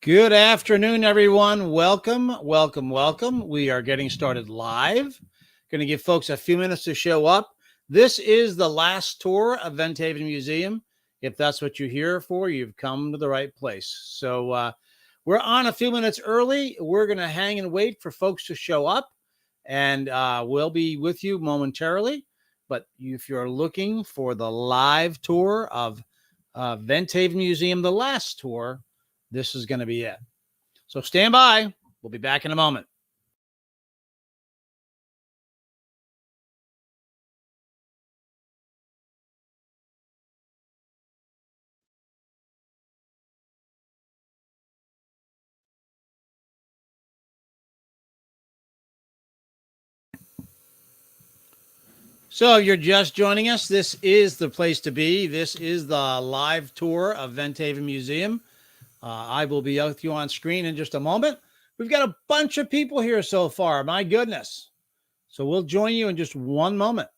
Good afternoon, everyone. Welcome, welcome, welcome. We are getting started live. Going to give folks a few minutes to show up. This is the last tour of Venthaven Museum. If that's what you're here for, you've come to the right place. So we're on a few minutes early. We're going to hang and wait for folks to show up, and we'll be with you momentarily. But if you're looking for the live tour of Venthaven Museum, the last tour, this is going to be it. So stand by. We'll be back in a moment. So you're just joining us. This is the place to be. This is the live tour of Venthaven Museum. I will be with you on screen in just a moment. We've got a bunch of people here so far. My goodness. So we'll join you in just one moment.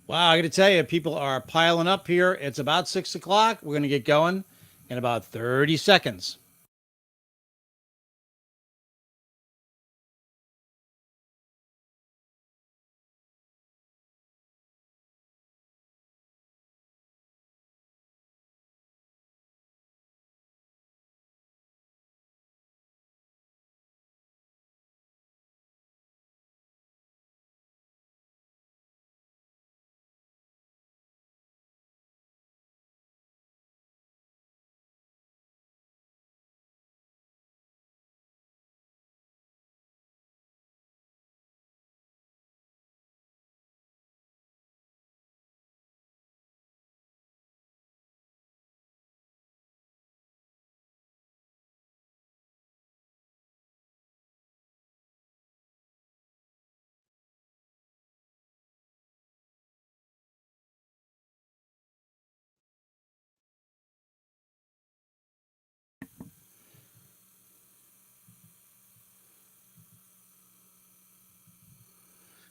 Wow, I got to tell you, people are piling up here. It's about 6 o'clock. We're going to get going in about 30 seconds.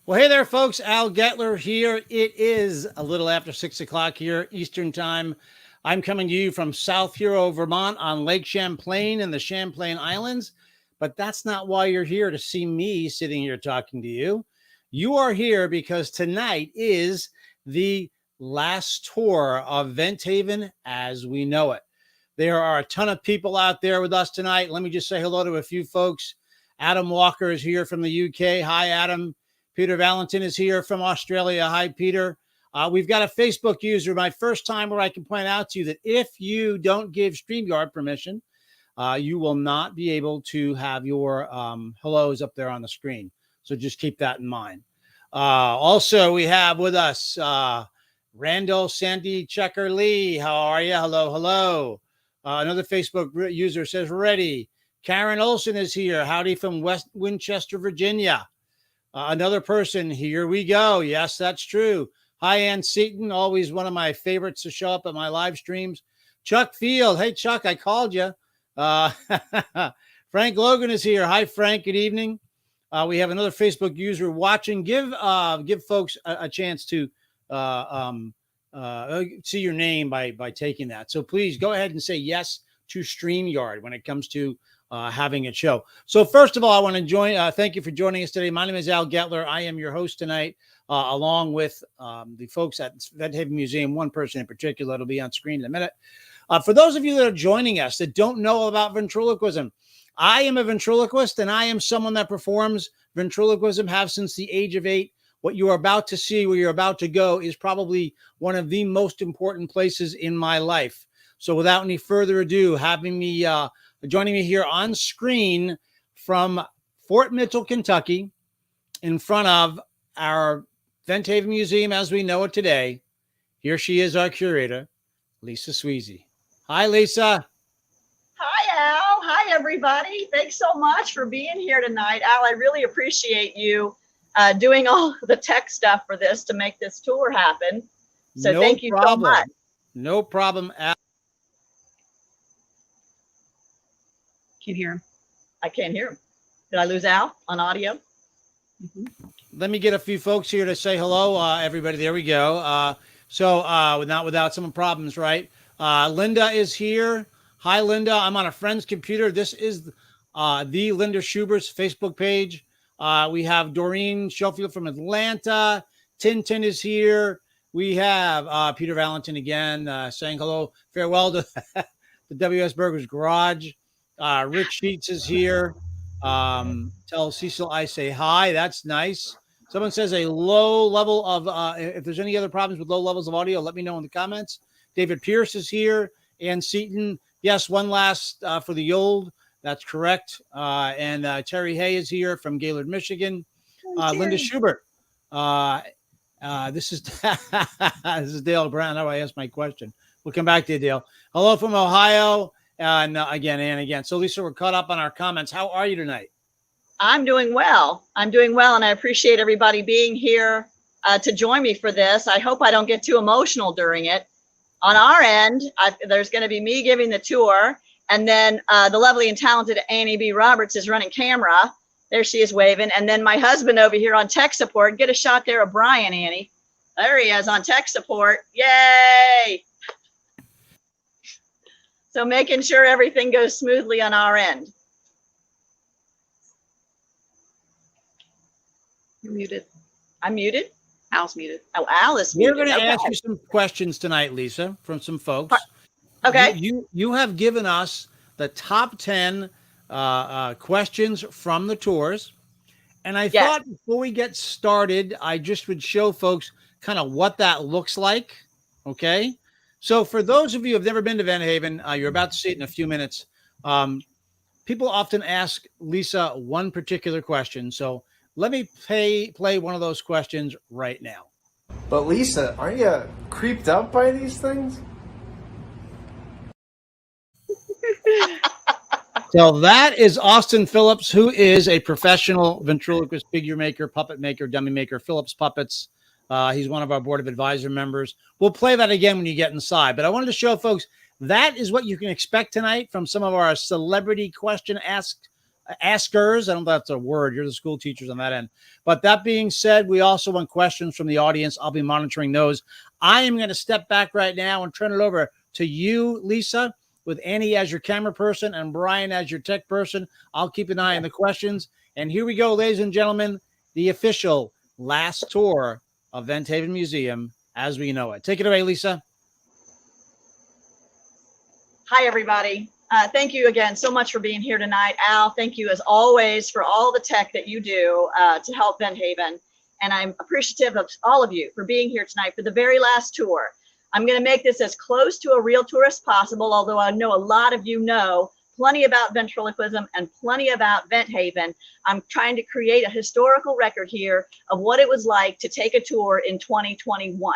Well, hey there, folks. Al Getler here. It is a little after 6 o'clock here, Eastern Time. I'm coming to you from South Hero, Vermont on Lake Champlain and the Champlain Islands. But that's not why you're here to see me sitting here talking to you. You are here because tonight is the last tour of Venthaven as we know it. There are a ton of people out there with us tonight. Let me just say hello to a few folks. Adam Walker is here from the UK. Hi, Adam. Peter Valentin is here from Australia. Hi, Peter. We've got a Facebook user, my first time, where I can point out to you that if you don't give StreamYard permission, you will not be able to have your hellos up there on the screen. So just keep that in mind. Also, we have with us Randall Sandy Checker Lee. How are you? Hello, hello. Another Facebook user says, ready. Karen Olson is here. Howdy from West Winchester, Virginia. Another person, here we go. Yes, that's true. Hi, Ann Seaton, always one of my favorites to show up at my live streams. Chuck Field. Hey, Chuck, I called you. Frank Logan is here. Hi, Frank. Good evening. We have another Facebook user watching. Give folks a chance to see your name by taking that. So please go ahead and say yes to StreamYard when it comes to having a show. So first of all, I want to thank you for joining us today. My name is Al Getler. I am your host tonight, along with the folks at Venthaven Museum, one person in particular that'll be on screen in a minute. For those of you that are joining us that don't know about ventriloquism, I am a ventriloquist and I am someone that performs ventriloquism, have since the age of 8. What you are about to see, where you're about to go, is probably one of the most important places in my life. So without any further ado, joining me here on screen from Fort Mitchell, Kentucky, in front of our Venthaven Museum as we know it today. Here she is, our curator, Lisa Sweezy. Hi, Lisa. Hi, Al. Hi, everybody. Thanks so much for being here tonight. Al, I really appreciate you doing all the tech stuff for this to make this tour happen. So thank you so much. No problem. Can't hear him. I can't hear him. Did I lose Al on audio? Let me get a few folks here to say hello, everybody. There we go. Not without some problems, right? Linda is here. Hi, Linda. I'm on a friend's computer. This is the Linda Schubert's Facebook page. We have Doreen Schofield from Atlanta. Tintin is here. We have Peter Valentin again saying hello. Farewell to the W.S. Burger's Garage. Rick Sheets is here. Tell Cecil I say hi. That's nice. Someone says a low level of, if there's any other problems with low levels of audio, let me know in the comments. David Pierce is here. Ann Seaton. Yes, one last for the old. That's correct. And Terry Hay is here from Gaylord, Michigan. Linda Schubert. This is this is Dale Brown. How I asked my question. We'll come back to you, Dale. Hello from Ohio. And again. So, Lisa, we're caught up on our comments. How are you tonight? I'm doing well. And I appreciate everybody being here to join me for this. I hope I don't get too emotional during it. On our end, there's going to be me giving the tour, and then the lovely and talented Annie B. Roberts is running camera. There she is waving. And then my husband over here on tech support. Get a shot there of Brian, Annie. There he is on tech support. Yay! So making sure everything goes smoothly on our end. You're muted. I'm muted? Al's muted. Oh, Al is muted. We're going to ask you some questions tonight, Lisa, from some folks. Okay. You have given us the top 10 questions from the tours. And I thought before we get started, I just would show folks kind of what that looks like. Okay. So for those of you who have never been to Van Haven, you're about to see it in a few minutes. People often ask Lisa one particular question. So let me play one of those questions right now. But Lisa, aren't you creeped out by these things? So that is Austin Phillips, who is a professional ventriloquist, figure maker, puppet maker, dummy maker, Phillips Puppets. He's one of our board of advisor members. We'll play that again when you get inside. But I wanted to show folks that is what you can expect tonight from some of our celebrity question askers. I don't know if that's a word. You're the school teachers on that end. But that being said, we also want questions from the audience. I'll be monitoring those. I am going to step back right now and turn it over to you, Lisa, with Annie as your camera person and Brian as your tech person. I'll keep an eye on the questions. And here we go, ladies and gentlemen, the official last tour of Van Haven Museum as we know it. Take it away, Lisa. Hi, everybody. Thank you again so much for being here tonight. Al, thank you as always for all the tech that you do to help Van Haven. And I'm appreciative of all of you for being here tonight for the very last tour. I'm going to make this as close to a real tour as possible, although I know a lot of you know plenty about ventriloquism and plenty about Van Haven. I'm trying to create a historical record here of what it was like to take a tour in 2021.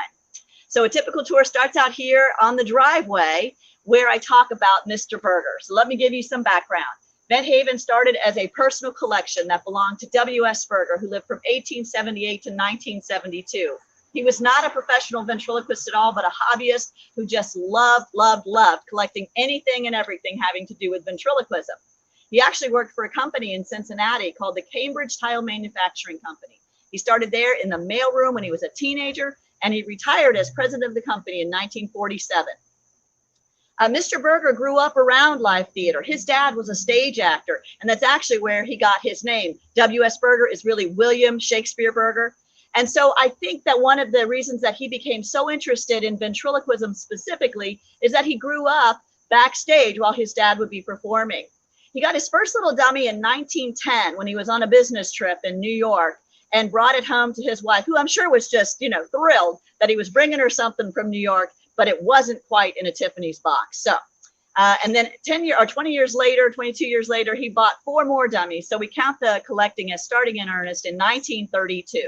So a typical tour starts out here on the driveway where I talk about Mr. Berger. So let me give you some background. Van Haven started as a personal collection that belonged to W.S. Berger, who lived from 1878 to 1972. He was not a professional ventriloquist at all, but a hobbyist who just loved collecting anything and everything having to do with ventriloquism. He actually worked for a company in Cincinnati called the Cambridge Tile Manufacturing Company. He started there in the mailroom when he was a teenager, and he retired as president of the company in 1947. Mr. Berger grew up around live theater. His dad was a stage actor, and that's actually where he got his name. W.S. Berger is really William Shakespeare Berger. And so I think that one of the reasons that he became so interested in ventriloquism specifically is that he grew up backstage while his dad would be performing. He got his first little dummy in 1910 when he was on a business trip in New York and brought it home to his wife, who I'm sure was just, thrilled that he was bringing her something from New York, but it wasn't quite in a Tiffany's box. So, and then 22 years later, he bought 4 more dummies. So we count the collecting as starting in earnest in 1932.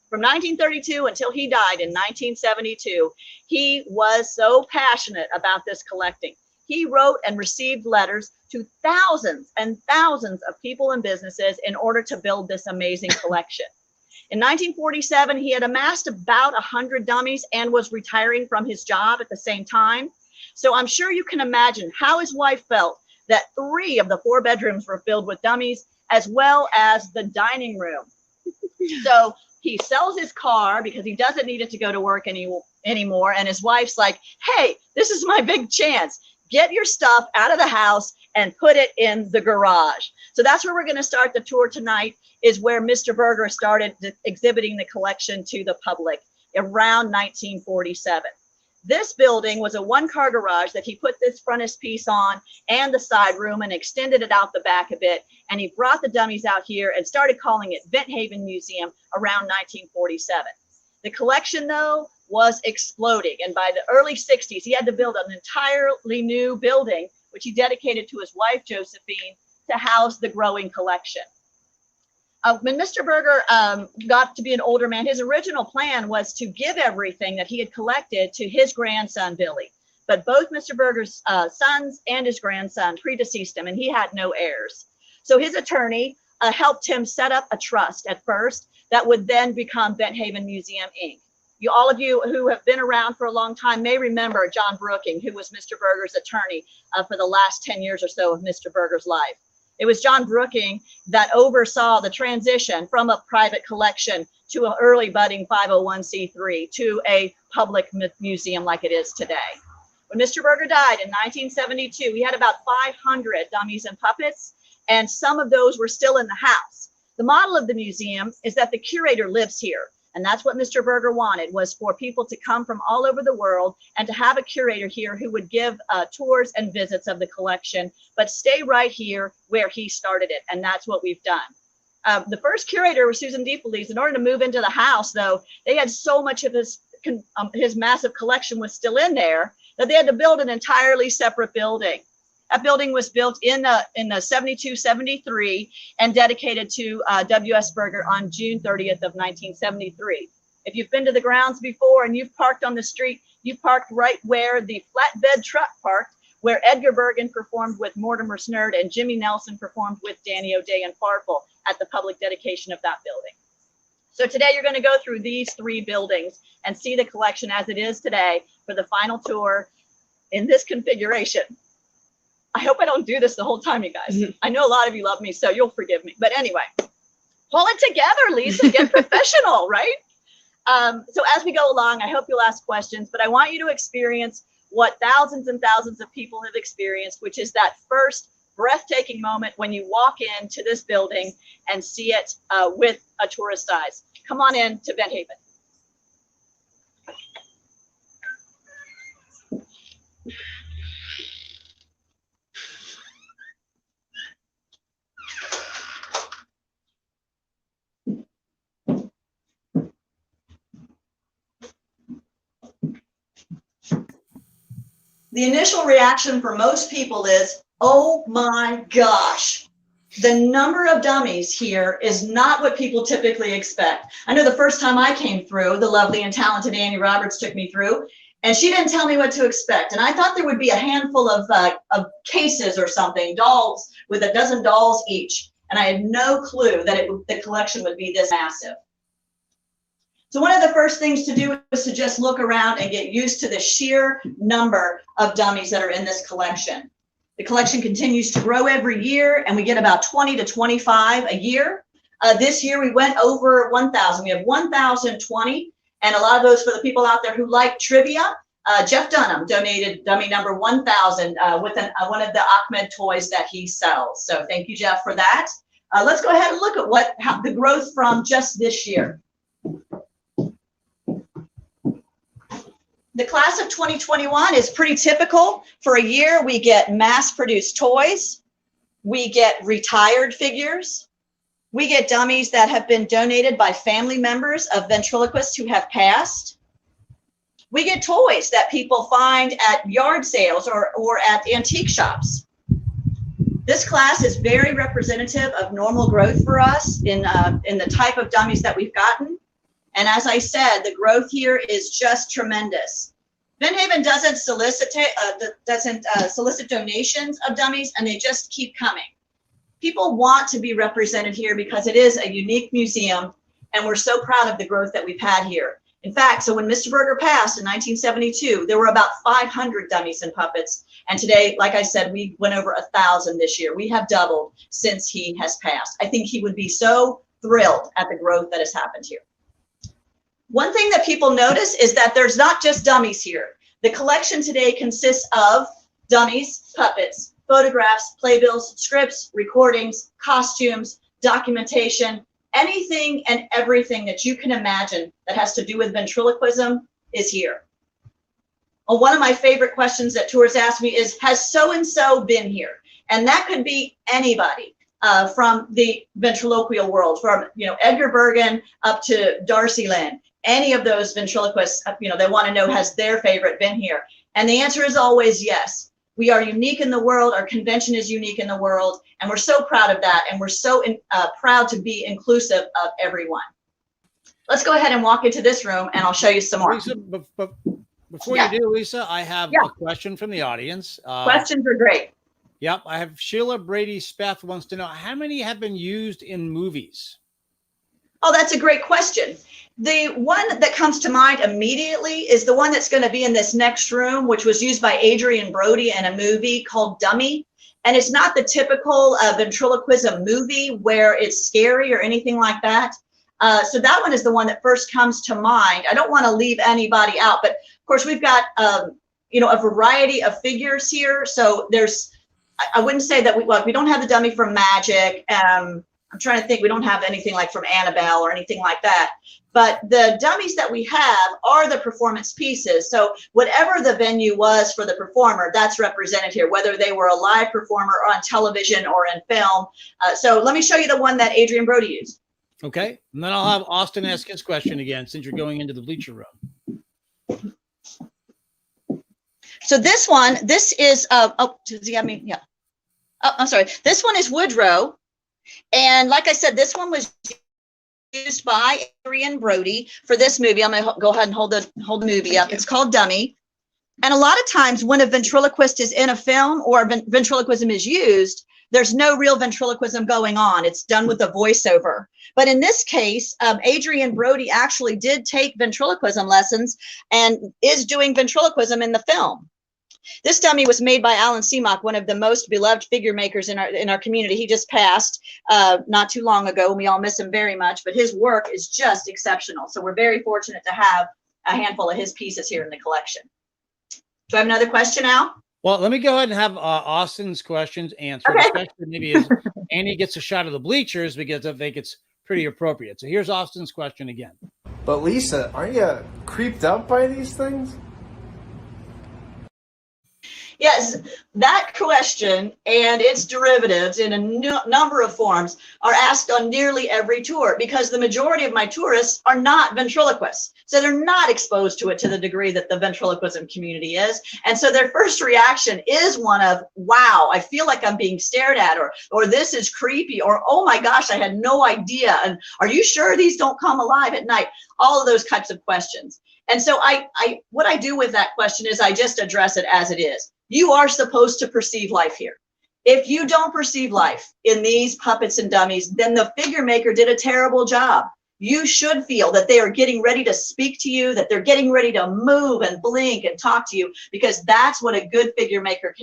From 1932 until he died in 1972, he was so passionate about this collecting. He wrote and received letters to thousands and thousands of people and businesses in order to build this amazing collection. In 1947, he had amassed about 100 dummies and was retiring from his job at the same time. So I'm sure you can imagine how his wife felt that 3 of the 4 bedrooms were filled with dummies, as well as the dining room. So he sells his car because he doesn't need it to go to work anymore. And his wife's like, hey, this is my big chance. Get your stuff out of the house and put it in the garage. So that's where we're going to start the tour tonight, is where Mr. Berger started exhibiting the collection to the public around 1947. This building was a 1-car garage that he put this frontispiece on and the side room and extended it out the back a bit. And he brought the dummies out here and started calling it Vent Haven Museum around 1947. The collection, though, was exploding. And by the early 60s, he had to build an entirely new building, which he dedicated to his wife, Josephine, to house the growing collection. When Mr. Berger got to be an older man, his original plan was to give everything that he had collected to his grandson, Billy. But both Mr. Berger's sons and his grandson predeceased him, and he had no heirs. So his attorney helped him set up a trust at first that would then become Vent Haven Museum, Inc. All of you who have been around for a long time may remember John Brooking, who was Mr. Berger's attorney for the last 10 years or so of Mr. Berger's life. It was John Brooking that oversaw the transition from a private collection to an early budding 501c3 to a public museum like it is today. When Mr. Berger died in 1972, he had about 500 dummies and puppets, and some of those were still in the house. The model of the museum is that the curator lives here. And that's what Mr. Berger wanted, was for people to come from all over the world and to have a curator here who would give tours and visits of the collection, but stay right here where he started it. And that's what we've done. The first curator was Susan DeFelice. In order to move into the house, though, they had so much of his massive collection was still in there that they had to build an entirely separate building. That building was built in the 72-73 and dedicated to W.S. Berger on June 30th of 1973. If you've been to the grounds before and you've parked on the street, you parked right where the flatbed truck parked, where Edgar Bergen performed with Mortimer Snerd and Jimmy Nelson performed with Danny O'Day and Farfel at the public dedication of that building. So today you're going to go through these 3 buildings and see the collection as it is today for the final tour in this configuration. I hope I don't do this the whole time, you guys. I know a lot of you love me, so you'll forgive me. But anyway, pull it together, Lisa. Get professional, right? So as we go along, I hope you'll ask questions, but I want you to experience what thousands and thousands of people have experienced, which is that first breathtaking moment when you walk into this building and see it with a tourist eyes. Come on in to Vent Haven. The initial reaction for most people is, oh my gosh, the number of dummies here is not what people typically expect. I know the first time I came through, the lovely and talented Annie Roberts took me through, and she didn't tell me what to expect. And I thought there would be a handful of cases or something, dolls with a dozen dolls each. And I had no clue that the collection would be this massive. So one of the first things to do is to just look around and get used to the sheer number of dummies that are in this collection. The collection continues to grow every year, and we get about 20 to 25 a year. This year we went over 1,000. We have 1,020, and a lot of those for the people out there who like trivia. Jeff Dunham donated dummy number 1,000 with one of the Ahmed toys that he sells. So thank you, Jeff, for that. Let's go ahead and look at how the growth from just this year. The class of 2021 is pretty typical. For a year, we get mass-produced toys. We get retired figures. We get dummies that have been donated by family members of ventriloquists who have passed. We get toys that people find at yard sales or at antique shops. This class is very representative of normal growth for us in the type of dummies that we've gotten. And as I said, the growth here is just tremendous. Vent Haven doesn't solicit donations of dummies, and they just keep coming. People want to be represented here because it is a unique museum, And we're so proud of the growth that we've had here. In fact, so when Mr. Berger passed in 1972, there were about 500 dummies and puppets. And today, like I said, we went over 1,000 this year. We have doubled since he has passed. I think he would be so thrilled at the growth that has happened here. One thing that people notice is that there's not just dummies here. The collection today consists of dummies, puppets, photographs, playbills, scripts, recordings, costumes, documentation, anything and everything that you can imagine that has to do with ventriloquism is here. Well, one of my favorite questions that tourists ask me is, has so-and-so been here? And that could be anybody from the ventriloquial world, from Edgar Bergen up to Darcy Lynn. Any of those ventriloquists, they want to know, has their favorite been here? And the answer is always yes. We are unique in the world. Our convention is unique in the world. And we're so proud of that. And we're so proud to be inclusive of everyone. Let's go ahead and walk into this room and I'll show you some more. Lisa, before you do, Lisa, I have a question from the audience. Questions are great. Yep. I have Sheila Brady Speth wants to know, how many have been used in movies? Oh, that's a great question. The one that comes to mind immediately is the one that's going to be in this next room, which was used by Adrian Brody in a movie called Dummy. And it's not the typical ventriloquism movie where it's scary or anything like that. So that one is the one that first comes to mind. I don't want to leave anybody out, but of course we've got, a variety of figures here. So there's, I wouldn't say that we don't have the dummy from Magic. I'm trying to think, we don't have anything like from Annabelle or anything like that. But the dummies that we have are the performance pieces. So whatever the venue was for the performer, that's represented here, whether they were a live performer or on television or in film. So let me show you the one that Adrian Brody used. Okay. And then I'll have Austin ask his question again, since you're going into the bleacher room. So this one, this is, I'm sorry. This one is Woodrow. And like I said, this one was used by Adrian Brody for this movie. I'm going to go ahead and hold the movie up. It's called Dummy. And a lot of times when a ventriloquist is in a film or ventriloquism is used, there's no real ventriloquism going on. It's done with a voiceover. But in this case, Adrian Brody actually did take ventriloquism lessons and is doing ventriloquism in the film. This dummy was made by Alan Seamock, one of the most beloved figure makers in our community. He just passed not too long ago, and we all miss him very much, but his work is just exceptional. So we're very fortunate to have a handful of his pieces here in the collection. Do I have another question, Al? Well, let me go ahead and have Austin's questions answered, okay. Especially maybe as Annie gets a shot of the bleachers, because I think it's pretty appropriate. So here's Austin's question again. But Lisa, aren't you creeped out by these things? Yes, that question and its derivatives in a number of forms are asked on nearly every tour, because the majority of my tourists are not ventriloquists. So they're not exposed to it to the degree that the ventriloquism community is. And so their first reaction is one of, wow, I feel like I'm being stared at, or this is creepy, or oh my gosh, I had no idea. And are you sure these don't come alive at night? All of those types of questions. And so what I do with that question is I just address it as it is. You are supposed to perceive life here. If you don't perceive life in these puppets and dummies, then the figure maker did a terrible job. You should feel that they are getting ready to speak to you, that they're getting ready to move and blink and talk to you, because that's what a good figure maker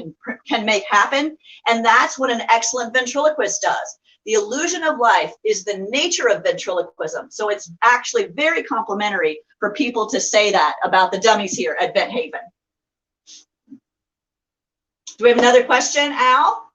can make happen. And that's what an excellent ventriloquist does. The illusion of life is the nature of ventriloquism. So it's actually very complimentary for people to say that about the dummies here at Vent Haven. Do we have another question, Al?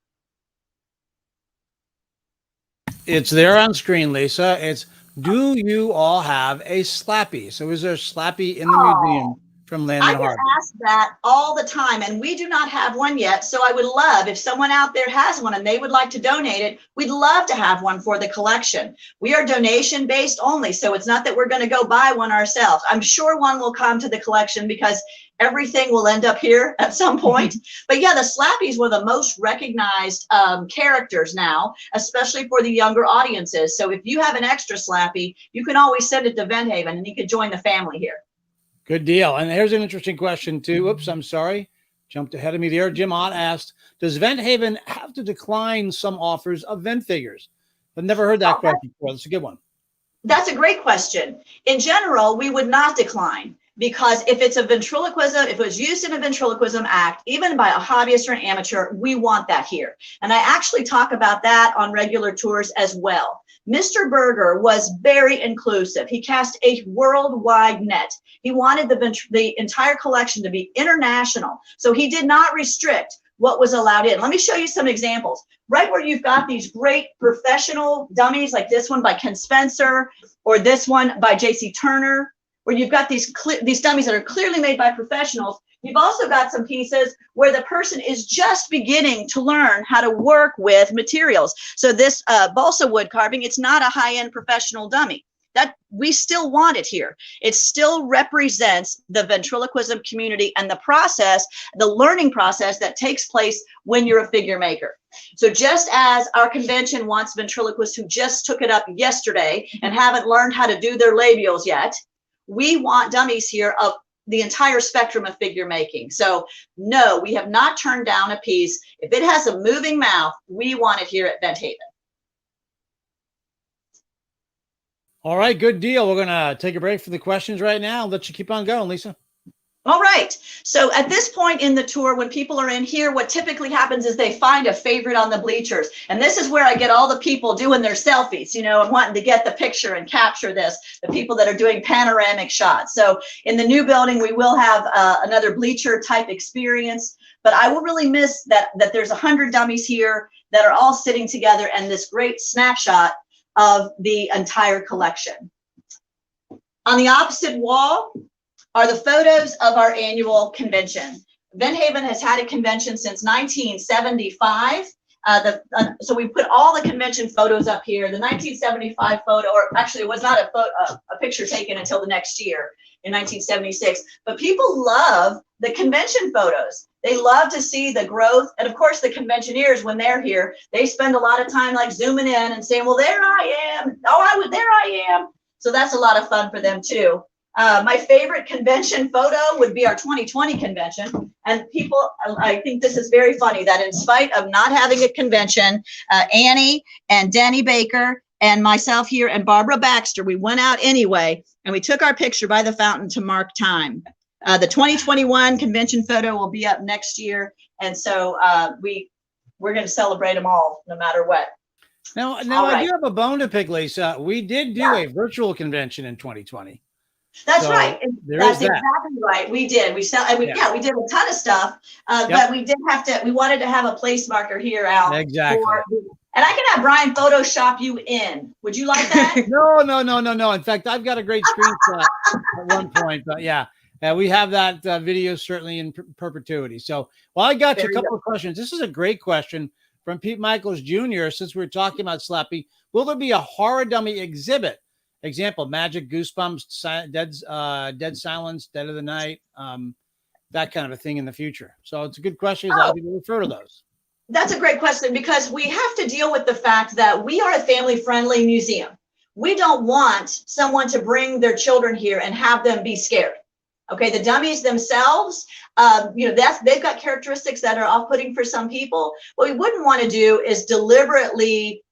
It's there on screen, Lisa. It's, do you all have a Slappy? So is there a Slappy in the museum from Land and I get Harbor? asked that all the time, and we do not have one yet. So I would love, if someone out there has one and they would like to donate it, we'd love to have one for the collection. We are donation based only, so it's not that we're going to go buy one ourselves. I'm sure one will come to the collection because everything will end up here at some point. But yeah, the Slappies were the most recognized characters now, especially for the younger audiences. So if you have an extra Slappy, you can always send it to Vent Haven and you can join the family here. Good deal. And here's an interesting question too. Oops, I'm sorry. Jumped ahead of me there. Jim Ott asked, does Vent Haven have to decline some offers of Vent figures? I've never heard that question before. That's a good one. That's a great question. In general, we would not decline, because if it's a ventriloquism, if it was used in a ventriloquism act, even by a hobbyist or an amateur, we want that here. And I actually talk about that on regular tours as well. Mr. Berger was very inclusive. He cast a worldwide net. He wanted the entire collection to be international. So he did not restrict what was allowed in. Let me show you some examples. Right where you've got these great professional dummies, like this one by Ken Spencer, or this one by J.C. Turner, where you've got these dummies that are clearly made by professionals. You've also got some pieces where the person is just beginning to learn how to work with materials. So this balsa wood carving, it's not a high-end professional dummy. That we still want it here. It still represents the ventriloquism community and the process, the learning process that takes place when you're a figure maker. So just as our convention wants ventriloquists who just took it up yesterday and haven't learned how to do their labials yet, we want dummies here of the entire spectrum of figure making. So no, we have not turned down a piece. If it has a moving mouth, we want it here at Bent Haven. All right, good deal. We're going to take a break for the questions right now. Let you keep on going, Lisa. All right. So at this point in the tour, when people are in here, what typically happens is they find a favorite on the bleachers. And this is where I get all the people doing their selfies, you know, and wanting to get the picture and capture this, the people that are doing panoramic shots. So in the new building, we will have another bleacher type experience, but I will really miss that there's 100 dummies here that are all sitting together and this great snapshot of the entire collection. On the opposite wall are the photos of our annual convention. Bent Haven has had a convention since 1975. So we put all the convention photos up here. The 1975 photo, or actually it was not a picture taken until the next year in 1976, but people love the convention photos. They love to see the growth. And of course, the conventioneers, when they're here, they spend a lot of time like zooming in and saying, well, there I am. Oh, there I am. So that's a lot of fun for them too. My favorite convention photo would be our 2020 convention. And people, I think this is very funny that in spite of not having a convention, Annie and Danny Baker and myself here and Barbara Baxter, we went out anyway, and we took our picture by the fountain to mark time. The 2021 convention photo will be up next year. And so we're going to celebrate them all, no matter what. Now Right. I do have a bone to pick, Lisa. We did do a virtual convention in 2020. That's So right. That's exactly right. We did. We did a ton of stuff, but we wanted to have a place marker here, Al. Exactly. And I can have Brian Photoshop you in. Would you like that? No. In fact, I've got a great screenshot at one point, but yeah, we have that video certainly in perpetuity. So, well, I got you a couple of questions. This is a great question from Pete Michaels Jr. Since we're talking about Slappy, will there be a horror dummy exhibit? Example, Magic, Goosebumps, Dead Silence, Dead of the Night, that kind of a thing in the future. So it's a good question. A lot of people refer to those. That's a great question, because we have to deal with the fact that we are a family-friendly museum. We don't want someone to bring their children here and have them be scared. Okay, the dummies themselves, they've got characteristics that are off-putting for some people. What we wouldn't want to do is deliberately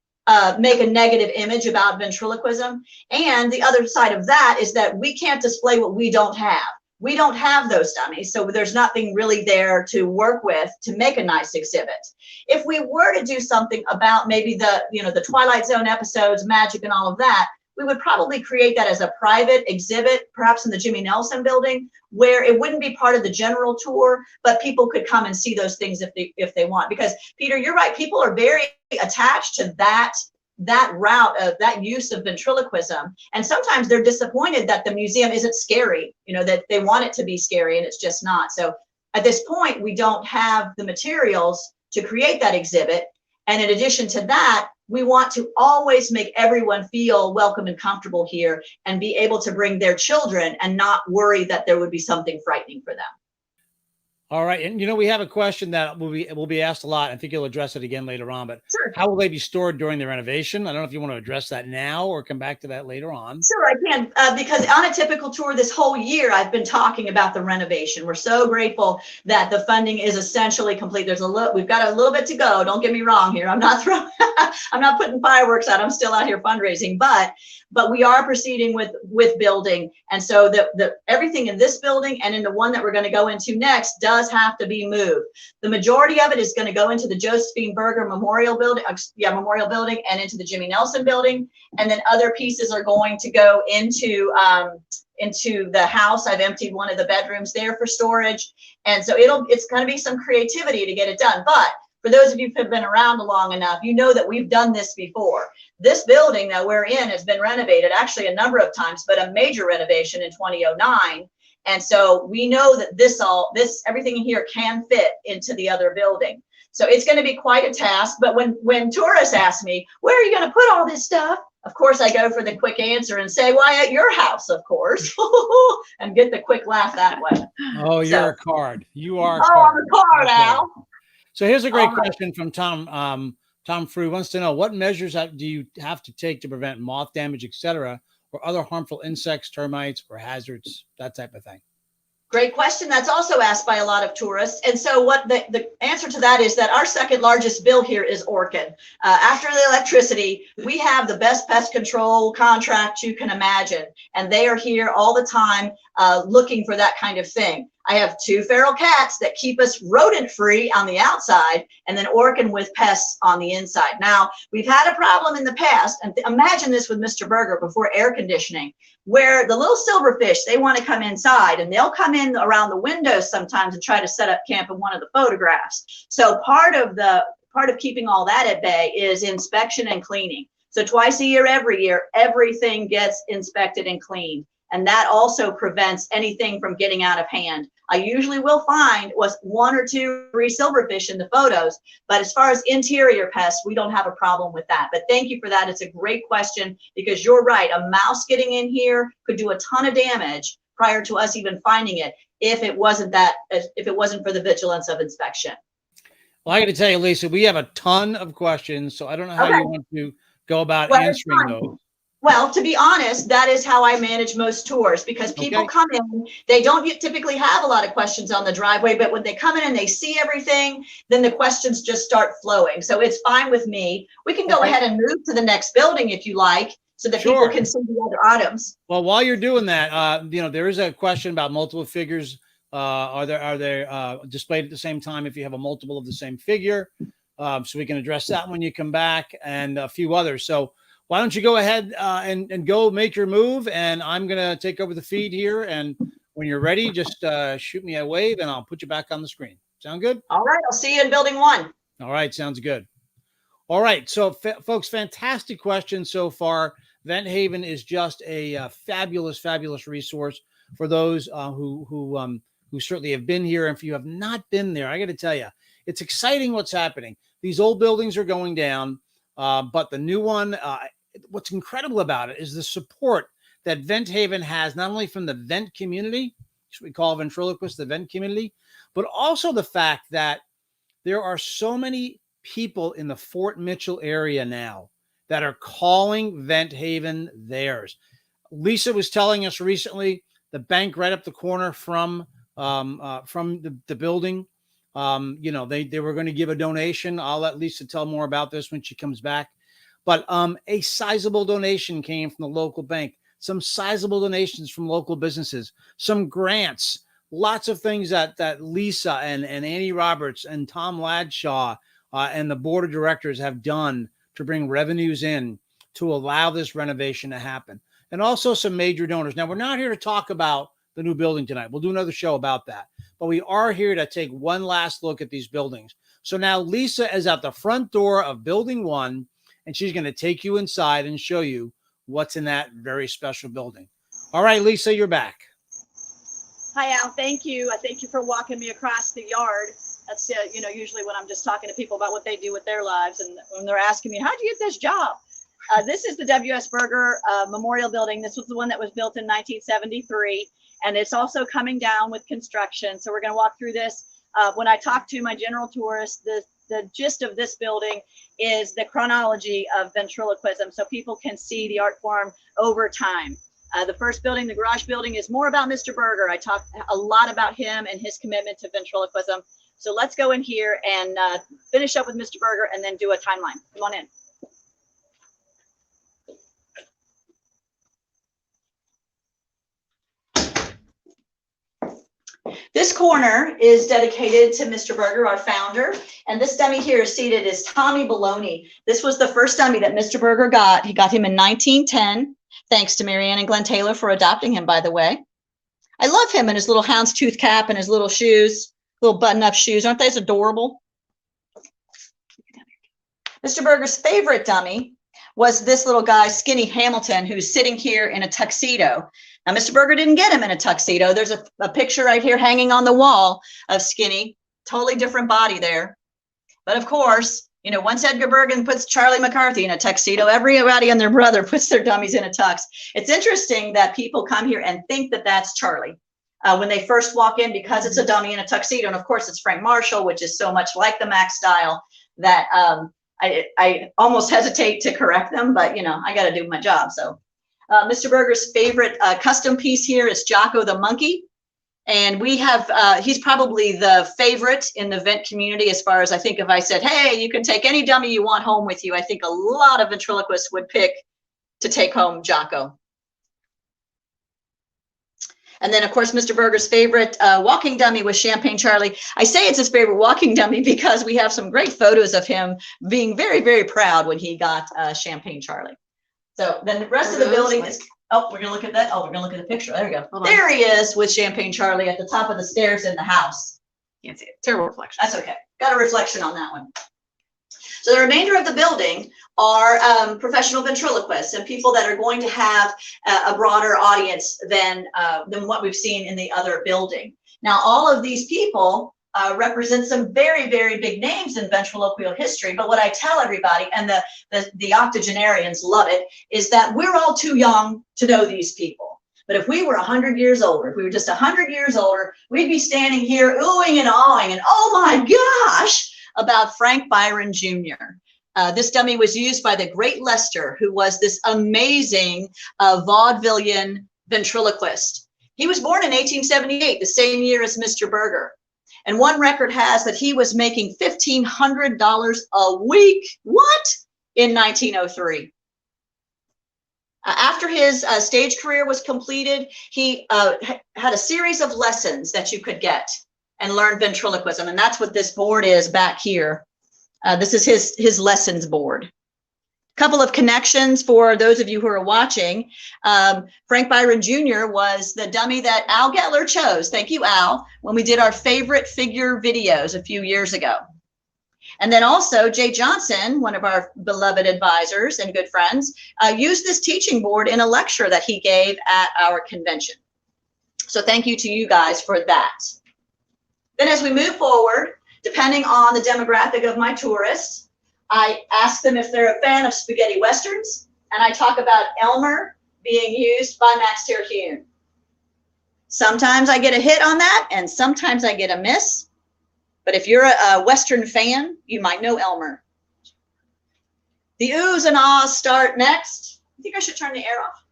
make a negative image about ventriloquism. And the other side of that is that we can't display what we don't have. We don't have those dummies, so there's nothing really there to work with to make a nice exhibit. If we were to do something about maybe the Twilight Zone episodes, magic and all of that, we would probably create that as a private exhibit, perhaps in the Jimmy Nelson building, where it wouldn't be part of the general tour, but people could come and see those things if they want. Because Peter, you're right, people are very attached to that route of that use of ventriloquism, and sometimes they're disappointed that the museum isn't scary, that they want it to be scary and it's just not. So at this point, we don't have the materials to create that exhibit, and in addition to that, we want to always make everyone feel welcome and comfortable here and be able to bring their children and not worry that there would be something frightening for them. All right. And, we have a question that will be asked a lot. I think you'll address it again later on, but sure. How will they be stored during the renovation? I don't know if you want to address that now or come back to that later on. Sure, I can, because on a typical tour this whole year, I've been talking about the renovation. We're so grateful that the funding is essentially complete. We've got a little bit to go. Don't get me wrong here. I'm not putting fireworks out. I'm still out here fundraising, but but we are proceeding with building. And so the everything in this building and in the one that we're going to go into next does have to be moved. The majority of it is going to go into the Josephine Berger Memorial Building, Memorial Building, and into the Jimmy Nelson Building. And then other pieces are going to go into the house. I've emptied one of the bedrooms there for storage. And so it's going to be some creativity to get it done. But for those of you who have been around long enough, you know that we've done this before. This building that we're in has been renovated actually a number of times, but a major renovation in 2009. And so we know that everything in here can fit into the other building. So it's going to be quite a task. But when tourists ask me, where are you going to put all this stuff? Of course, I go for the quick answer and say, why, at your house, of course, and get the quick laugh that way. Oh, you're a card. You are a card. card. I'm a card, okay. Al. So here's a great question from Tom. Tom Frew wants to know, what measures do you have to take to prevent moth damage, etc., or other harmful insects, termites, or hazards, that type of thing? Great question. That's also asked by a lot of tourists. And so what the answer to that is that our second largest bill here is Orkin. After the electricity, we have the best pest control contract you can imagine. And they are here all the time looking for that kind of thing. I have 2 feral cats that keep us rodent free on the outside, and then Orkin with pests on the inside. Now, we've had a problem in the past, and imagine this with Mr. Berger before air conditioning, where the little silverfish, they want to come inside, and they'll come in around the windows sometimes and try to set up camp in one of the photographs. So part of keeping all that at bay is inspection and cleaning. So twice a year, every year, everything gets inspected and cleaned. And that also prevents anything from getting out of hand. I usually will find 1 or 2, 3 silverfish in the photos, but as far as interior pests, we don't have a problem with that. But thank you for that. It's a great question, because you're right. A mouse getting in here could do a ton of damage prior to us even finding it if it wasn't for the vigilance of inspection. Well, I got to tell you, Lisa, we have a ton of questions, so I don't know how you want to go about answering those. Well, to be honest, that is how I manage most tours, because people come in, they don't typically have a lot of questions on the driveway, but when they come in and they see everything, then the questions just start flowing. So it's fine with me. We can go ahead and move to the next building if you like, so that people can see the other items. Well, while you're doing that, there is a question about multiple figures. Are they displayed at the same time if you have a multiple of the same figure? So we can address that when you come back, and a few others. So why don't you go ahead and go make your move, and I'm going to take over the feed here. And when you're ready, just shoot me a wave, and I'll put you back on the screen. Sound good? All right. I'll see you in building 1. All right. Sounds good. All right. So, folks, fantastic questions so far. Vent Haven is just a fabulous, fabulous resource for those who certainly have been here. And if you have not been there, I got to tell you, it's exciting what's happening. These old buildings are going down, but the new one, what's incredible about it is the support that Vent Haven has, not only from the vent community, which we call ventriloquists, the vent community, but also the fact that there are so many people in the Fort Mitchell area now that are calling Vent Haven theirs. Lisa was telling us recently, the bank right up the corner from the building, they were going to give a donation. I'll let Lisa tell more about this when she comes back. But a sizable donation came from the local bank, some sizable donations from local businesses, some grants, lots of things that Lisa and Annie Roberts and Tom Ladshaw and the board of directors have done to bring revenues in to allow this renovation to happen. And also some major donors. Now, we're not here to talk about the new building tonight. We'll do another show about that. But we are here to take one last look at these buildings. So now Lisa is at the front door of building 1, and she's going to take you inside and show you what's in that very special building. All right, Lisa, you're back. Hi, Al. Thank you. Thank you for walking me across the yard. That's, usually when I'm just talking to people about what they do with their lives, and when they're asking me, how'd you get this job? This is the W.S. Berger Memorial Building. This was the one that was built in 1973, and it's also coming down with construction. So we're going to walk through this. When I talk to my general tourists, the gist of this building is the chronology of ventriloquism, so people can see the art form over time. The first building, the garage building, is more about Mr. Berger. I talked a lot about him and his commitment to ventriloquism. So let's go in here and finish up with Mr. Berger and then do a timeline. Come on in. this corner is dedicated to Mr. Berger, our founder. And this dummy here seated is Tommy Bologna. This was the first dummy that Mr. Berger got. He got him in 1910. Thanks to Marianne and Glenn Taylor for adopting him, by the way. I love him and his little houndstooth cap and his little shoes, little button-up shoes. Aren't they adorable? Mr. Berger's favorite dummy was this little guy, Skinny Hamilton, who's sitting here in a tuxedo. Now, Mr. Berger didn't get him in a tuxedo. There's a picture right here hanging on the wall of Skinny. Totally different body there. But of course, you know, once Edgar Bergen puts Charlie McCarthy in a tuxedo, everybody and their brother puts their dummies in a tux. It's interesting that people come here and think that that's Charlie when they first walk in, because it's a dummy in a tuxedo. And of course, it's Frank Marshall, which is so much like the Mac style that I almost hesitate to correct them, but you know, I got to do my job. So Mr. Berger's favorite custom piece here is Jocko the Monkey. And we have, he's probably the favorite in the vent community as far as, I think, if I said, hey, you can take any dummy you want home with you, I think a lot of ventriloquists would pick to take home Jocko. And then, of course, Mr. Berger's favorite walking dummy was Champagne Charlie. I say it's his favorite walking dummy because we have some great photos of him being very, very proud when he got Champagne Charlie. So then the rest of the building is, oh, we're gonna look at that. Oh, we're gonna look at the picture. There we go. There he is with Champagne Charlie at the top of the stairs in the house. Can't see it. Terrible reflection. That's okay. Got a reflection on that one. So the remainder of the building are professional ventriloquists and people that are going to have a broader audience than what we've seen in the other building. Now, all of these people represent some very, very big names in ventriloquial history. But what I tell everybody, and the octogenarians love it, is that we're all too young to know these people. But if we were 100 years older, if we were just 100 years older, we'd be standing here oohing and awing and, oh my gosh, about Frank Byron Jr. This dummy was used by the great Lester, who was this amazing vaudevillian ventriloquist. He was born in 1878, the same year as Mr. Berger. And one record has that he was making $1,500 a week. What? In 1903. After his stage career was completed, he had a series of lessons that you could get and learn ventriloquism. And that's what this board is back here. This is his lessons board. Couple of connections for those of you who are watching. Frank Byron Jr. was the dummy that Al Gettler chose. Thank you, Al, when we did our favorite figure videos a few years ago. And then also Jay Johnson, one of our beloved advisors and good friends, used this teaching board in a lecture that he gave at our convention. So thank you to you guys for that. Then as we move forward, depending on the demographic of my tourists, I ask them if they're a fan of spaghetti westerns, and I talk about Elmer being used by Max Terhune. Sometimes I get a hit on that, and sometimes I get a miss. But if you're a Western fan, you might know Elmer. The oohs and ahs start next. I think I should turn the air off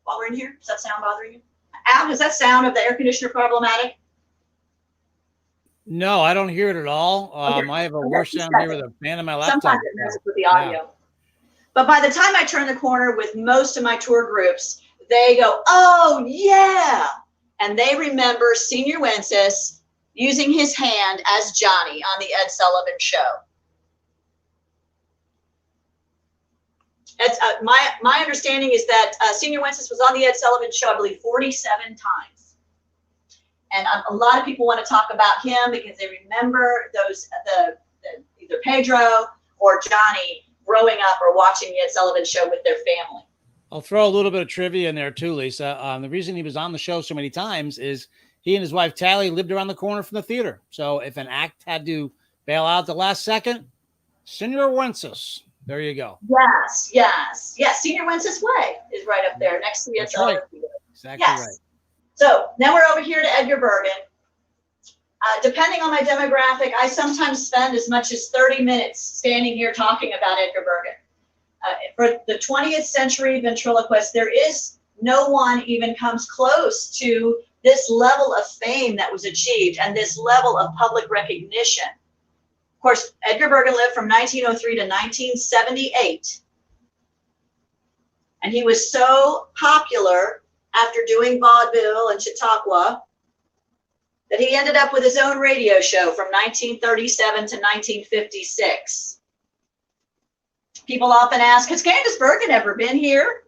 while we're in here. Does that sound bothering you? Al, is that sound of the air conditioner problematic? No, I don't hear it at all. Okay. I have a worse sound here with a fan on my laptop. Sometimes it messes with the audio. Yeah. But by the time I turn the corner with most of my tour groups, they go, oh, yeah. And they remember Senor Wences using his hand as Johnny on the Ed Sullivan Show. It's, my understanding is that Senor Wences was on the Ed Sullivan Show, I believe, 47 times. And a lot of people want to talk about him because they remember those either Pedro or Johnny growing up or watching the Ed Sullivan Show with their family. I'll throw a little bit of trivia in there too, Lisa. The reason he was on the show so many times is he and his wife Tally lived around the corner from the theater. So if an act had to bail out the last second, Senor Wences. There you go. Yes, yes, yes. Senor Wences Way is right up there next to the Ed Sullivan Theater. Exactly yes. Right. So now we're over here to Edgar Bergen. Depending on my demographic, I sometimes spend as much as 30 minutes standing here talking about Edgar Bergen. For the 20th century ventriloquist, there is no one even comes close to this level of fame that was achieved and this level of public recognition. Of course, Edgar Bergen lived from 1903 to 1978. And he was so popular after doing vaudeville and Chautauqua that he ended up with his own radio show from 1937 to 1956. People often ask, has Candace Bergen ever been here?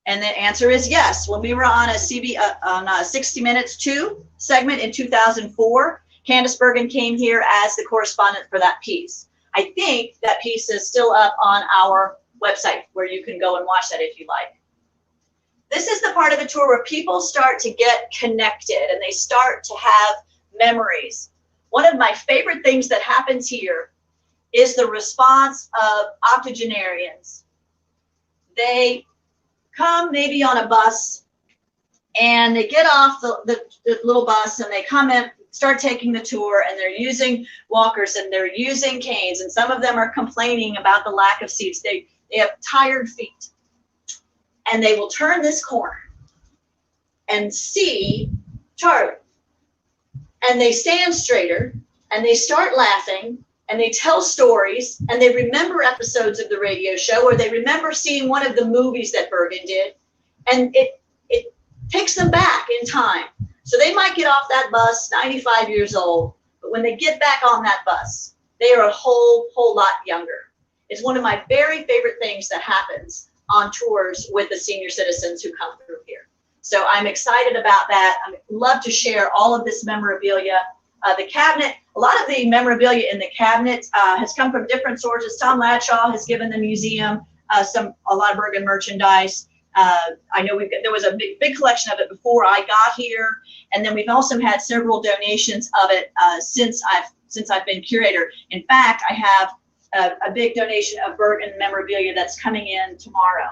And the answer is yes. When we were on a 60 Minutes 2 segment in 2004, Candace Bergen came here as the correspondent for that piece. I think that piece is still up on our website where you can go and watch that if you like. This is the part of the tour where people start to get connected and they start to have memories. One of my favorite things that happens here is the response of octogenarians. They come maybe on a bus and they get off the little bus and they come in, start taking the tour, and they're using walkers and they're using canes, and some of them are complaining about the lack of seats. They have tired feet, and they will turn this corner and see Charlie, and they stand straighter and they start laughing and they tell stories and they remember episodes of the radio show, or they remember seeing one of the movies that Bergen did, and it takes them back in time. So they might get off that bus 95 years old, but when they get back on that bus, they are a whole lot younger. It's one of my very favorite things that happens on tours with the senior citizens who come through here. So I'm excited about that. I love to share all of this memorabilia. The cabinet, a lot of the memorabilia in the cabinet has come from different sources. Tom Ladshaw has given the museum a lot of Bergen merchandise. I know there was a big collection of it before I got here, and then we've also had several donations of it since I've been curator. In fact, I have a big donation of Bergen memorabilia that's coming in tomorrow.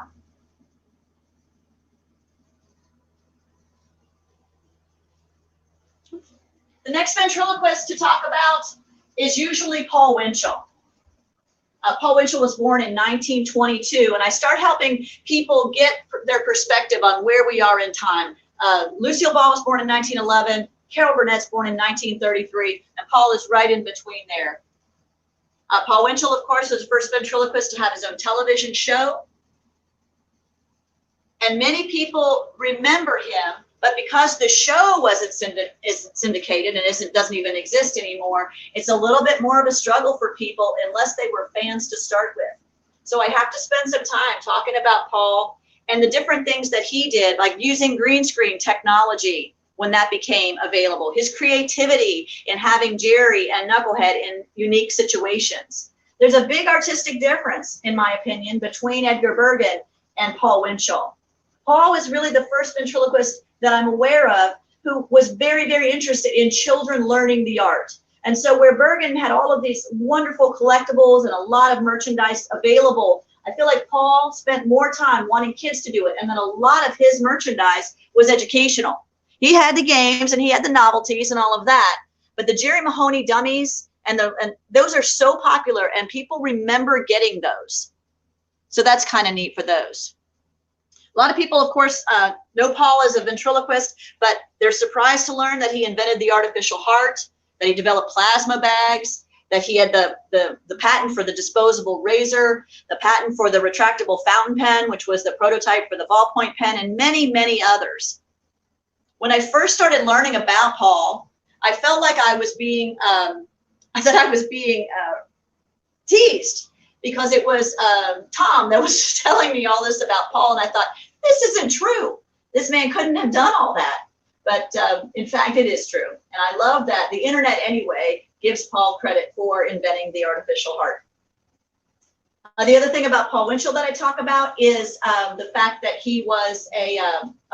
The next ventriloquist to talk about is usually Paul Winchell. Paul Winchell was born in 1922, and I start helping people get their perspective on where we are in time. Lucille Ball was born in 1911, Carol Burnett's born in 1933, and Paul is right in between there. Paul Winchell, of course, was the first ventriloquist to have his own television show, and many people remember him. But because the show wasn't syndicated and doesn't even exist anymore, it's a little bit more of a struggle for people unless they were fans to start with. So I have to spend some time talking about Paul and the different things that he did, like using green screen technology when that became available, his creativity in having Jerry and Knucklehead in unique situations. There's a big artistic difference, in my opinion, between Edgar Bergen and Paul Winchell. Paul is really the first ventriloquist that I'm aware of who was very, very interested in children learning the art. And so where Bergen had all of these wonderful collectibles and a lot of merchandise available, I feel like Paul spent more time wanting kids to do it. And then a lot of his merchandise was educational. He had the games and he had the novelties and all of that, but the Jerry Mahoney dummies and those are so popular and people remember getting those. So that's kind of neat for those. A lot of people, of course, know Paul as a ventriloquist, but they're surprised to learn that he invented the artificial heart, that he developed plasma bags, that he had the patent for the disposable razor, the patent for the retractable fountain pen, which was the prototype for the ballpoint pen, and many, many others. When I first started learning about Paul, I felt like I was being teased, because it was Tom that was telling me all this about Paul, and I thought, this isn't true. This man couldn't have done all that. But in fact, it is true. And I love that the internet anyway gives Paul credit for inventing the artificial heart. The other thing about Paul Winchell that I talk about is the fact that he was a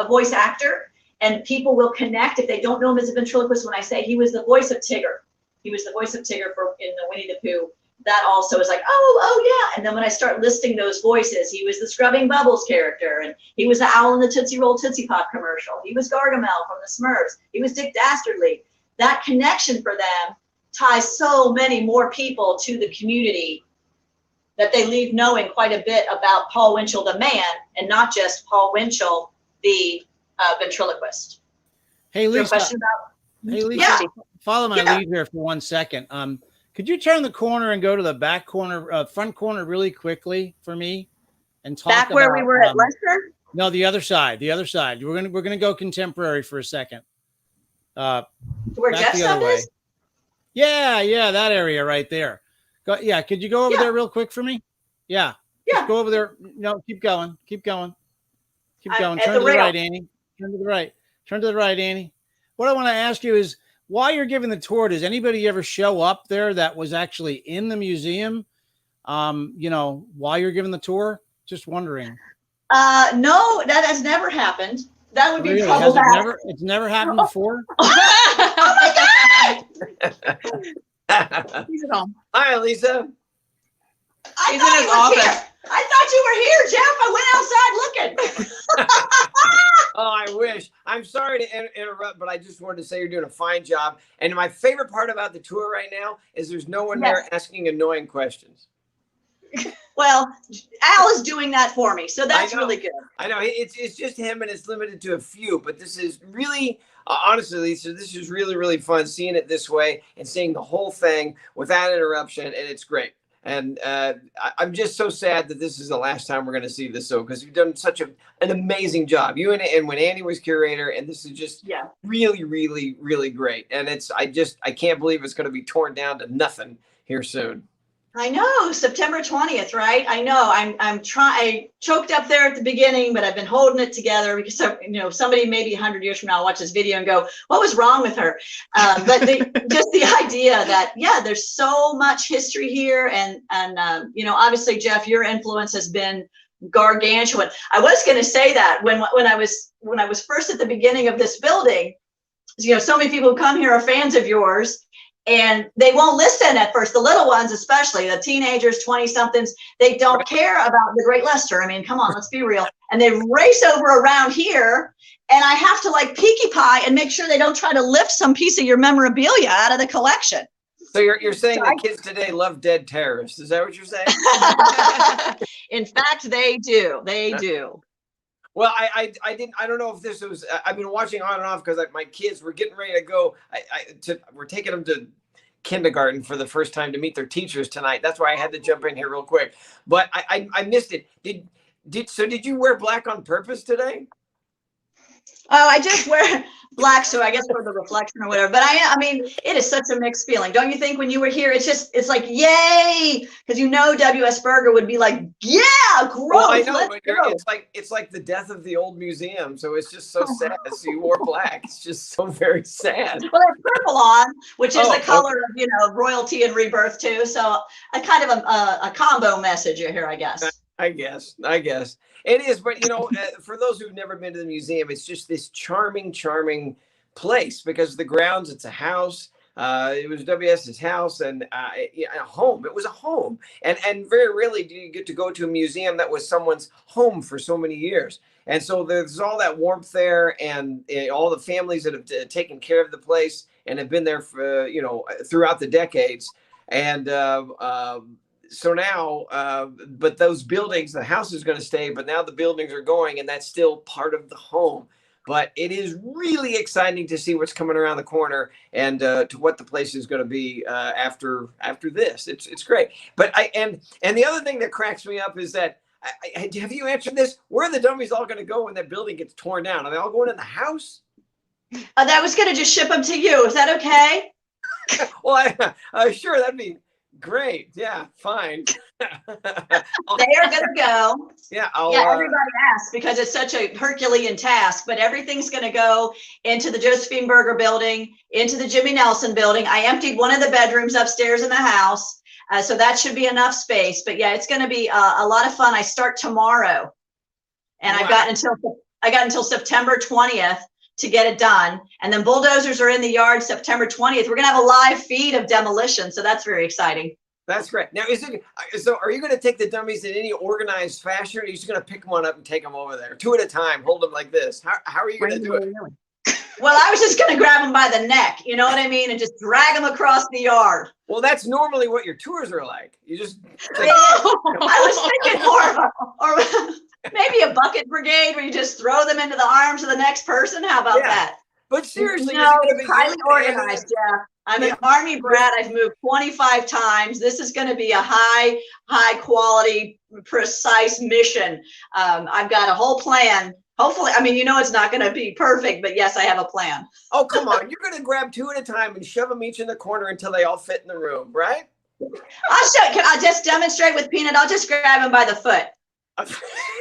voice actor, and people will connect if they don't know him as a ventriloquist when I say he was the voice of Tigger. He was the voice of Tigger in the Winnie the Pooh. That also is like, oh yeah. And then when I start listing those voices, he was the Scrubbing Bubbles character, and he was the owl in the Tootsie Roll Tootsie Pop commercial. He was Gargamel from the Smurfs. He was Dick Dastardly. That connection for them ties so many more people to the community that they leave knowing quite a bit about Paul Winchell, the man, and not just Paul Winchell, the ventriloquist. Hey, Lisa. Question about? Hey, Lisa. Yeah. Follow my lead here for 1 second. Could you turn the corner and go to the back corner, front corner really quickly for me, and talk back where we were at Lester? No, the other side. The other side. We're gonna go contemporary for a second. Where back Jeff's the other stuff way. is? Yeah, that area right there. Yeah, could you go over there real quick for me? Yeah. Just go over there. No, keep going. Keep going. Keep going. Turn to the right, Annie. Turn to the right. Turn to the right, Annie. What I want to ask you is, while you're giving the tour, does anybody ever show up there that was actually in the museum? While you're giving the tour? Just wondering. No, that has never happened. That would be really? problematic. It's never happened before? Oh my God! He's at home. Hi, Lisa. I thought you were here. I thought you were here, Jeff. I went outside looking. Oh, I wish. I'm sorry to interrupt, but I just wanted to say you're doing a fine job. And my favorite part about the tour right now is there's no one there asking annoying questions. Well, Al is doing that for me, so that's really good. I know it's just him, and it's limited to a few. But this is really, honestly, Lisa, this is really, really fun seeing it this way and seeing the whole thing without interruption, and it's great. And I'm just so sad that this is the last time we're going to see this, because you've done such an amazing job. You and when Annie was curator, and this is just really, really, really great. And I can't believe it's going to be torn down to nothing here soon. I know, September 20th, right? I know. I choked up there at the beginning, but I've been holding it together because somebody maybe 100 years from now will watch this video and go, "What was wrong with her?" But just the idea that there's so much history here, and obviously, Jeff, your influence has been gargantuan. I was going to say that when I was first at the beginning of this building, so many people who come here are fans of yours. And they won't listen at first. The little ones, especially the teenagers, 20-somethings, they don't care about the Great Lester. I mean, come on, let's be real. And they race over around here, and I have to peeky pie and make sure they don't try to lift some piece of your memorabilia out of the collection. So you're saying that kids today love dead terrorists? Is that what you're saying? In fact, they do. They do. Well, I don't know if this was, I've been watching on and off because my kids were getting ready to go. We're taking them to kindergarten for the first time to meet their teachers tonight. That's why I had to jump in here real quick. But I missed it. Did you wear black on purpose today? Oh, I just wear black, so I guess for the reflection or whatever. But I mean, it is such a mixed feeling. Don't you think when you were here, it's like, yay, because W.S. Berger would be like, yeah, gross. Well, I know, but it's like the death of the old museum. So it's just so sad. So you wore black. It's just so very sad. Well, there's purple on, which is the color of, royalty and rebirth too. So a kind of a combo message here, I guess. I guess it is, but for those who've never been to the museum, it's just this charming place because the grounds, it's a house. It was W.S.'s house and a home. It was a home, and very rarely do you get to go to a museum that was someone's home for so many years. And so there's all that warmth there, and all the families that have taken care of the place and have been there for throughout the decades. And so now, but those buildings, the house is going to stay, but now the buildings are going, and that's still part of the home. But it is really exciting to see what's coming around the corner and to what the place is going to be after this. It's great. But and the other thing that cracks me up is that have you answered this? Where are the dummies all going to go when that building gets torn down? Are they all going in the house? That was going to just ship them to you. Is that okay? Well, sure, that'd be great. Yeah, fine. They are going to go. Yeah, everybody asks because it's such a Herculean task, but everything's going to go into the Josephine Berger building, into the Jimmy Nelson building. I emptied one of the bedrooms upstairs in the house, so that should be enough space. But yeah, it's going to be a lot of fun. I start tomorrow, and I've got until September 20th to get it done. And then bulldozers are in the yard September 20th. We're going to have a live feed of Demolition. So that's very exciting. That's great. Now, so are you going to take the dummies in any organized fashion, or are you just going to pick one up and take them over there? Two at a time, hold them like this. How are you going to do it? Well, I was just going to grab them by the neck, you know what I mean? And just drag them across the yard. Well, that's normally what your tours are like. You just. I was thinking more or maybe a bucket brigade where you just throw them into the arms of the next person. How about that? But seriously, no, it's highly organized, Jeff. I'm an Army brat. I've moved 25 times. This is going to be a high quality, precise mission. I've got a whole plan Hopefully, I mean, it's not going to be perfect, but yes, I have a plan. Oh, come on. You're going to grab 2 at a time and shove them each in the corner until they all fit in the room, right? Can I just demonstrate with Peanut? I'll just grab him by the foot. And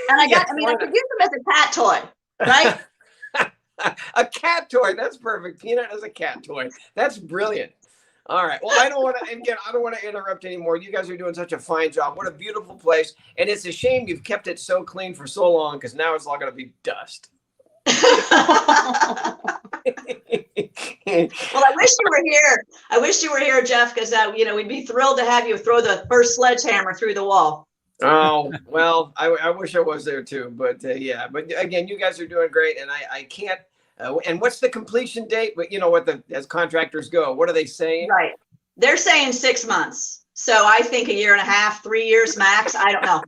I could use him as a cat toy, right? A cat toy. That's perfect. Peanut as a cat toy. That's brilliant. All right. Well, I don't want to interrupt anymore. You guys are doing such a fine job. What a beautiful place. And it's a shame you've kept it so clean for so long, because now it's all going to be dust. Well, I wish you were here. I wish you were here, Jeff, because we'd be thrilled to have you throw the first sledgehammer through the wall. Oh, well, I wish I was there too, but yeah. But again, you guys are doing great, and I can't. And what's the completion date? But as contractors go, what are they saying? Right. They're saying 6 months. So I think a year and a half, 3 years max. I don't know.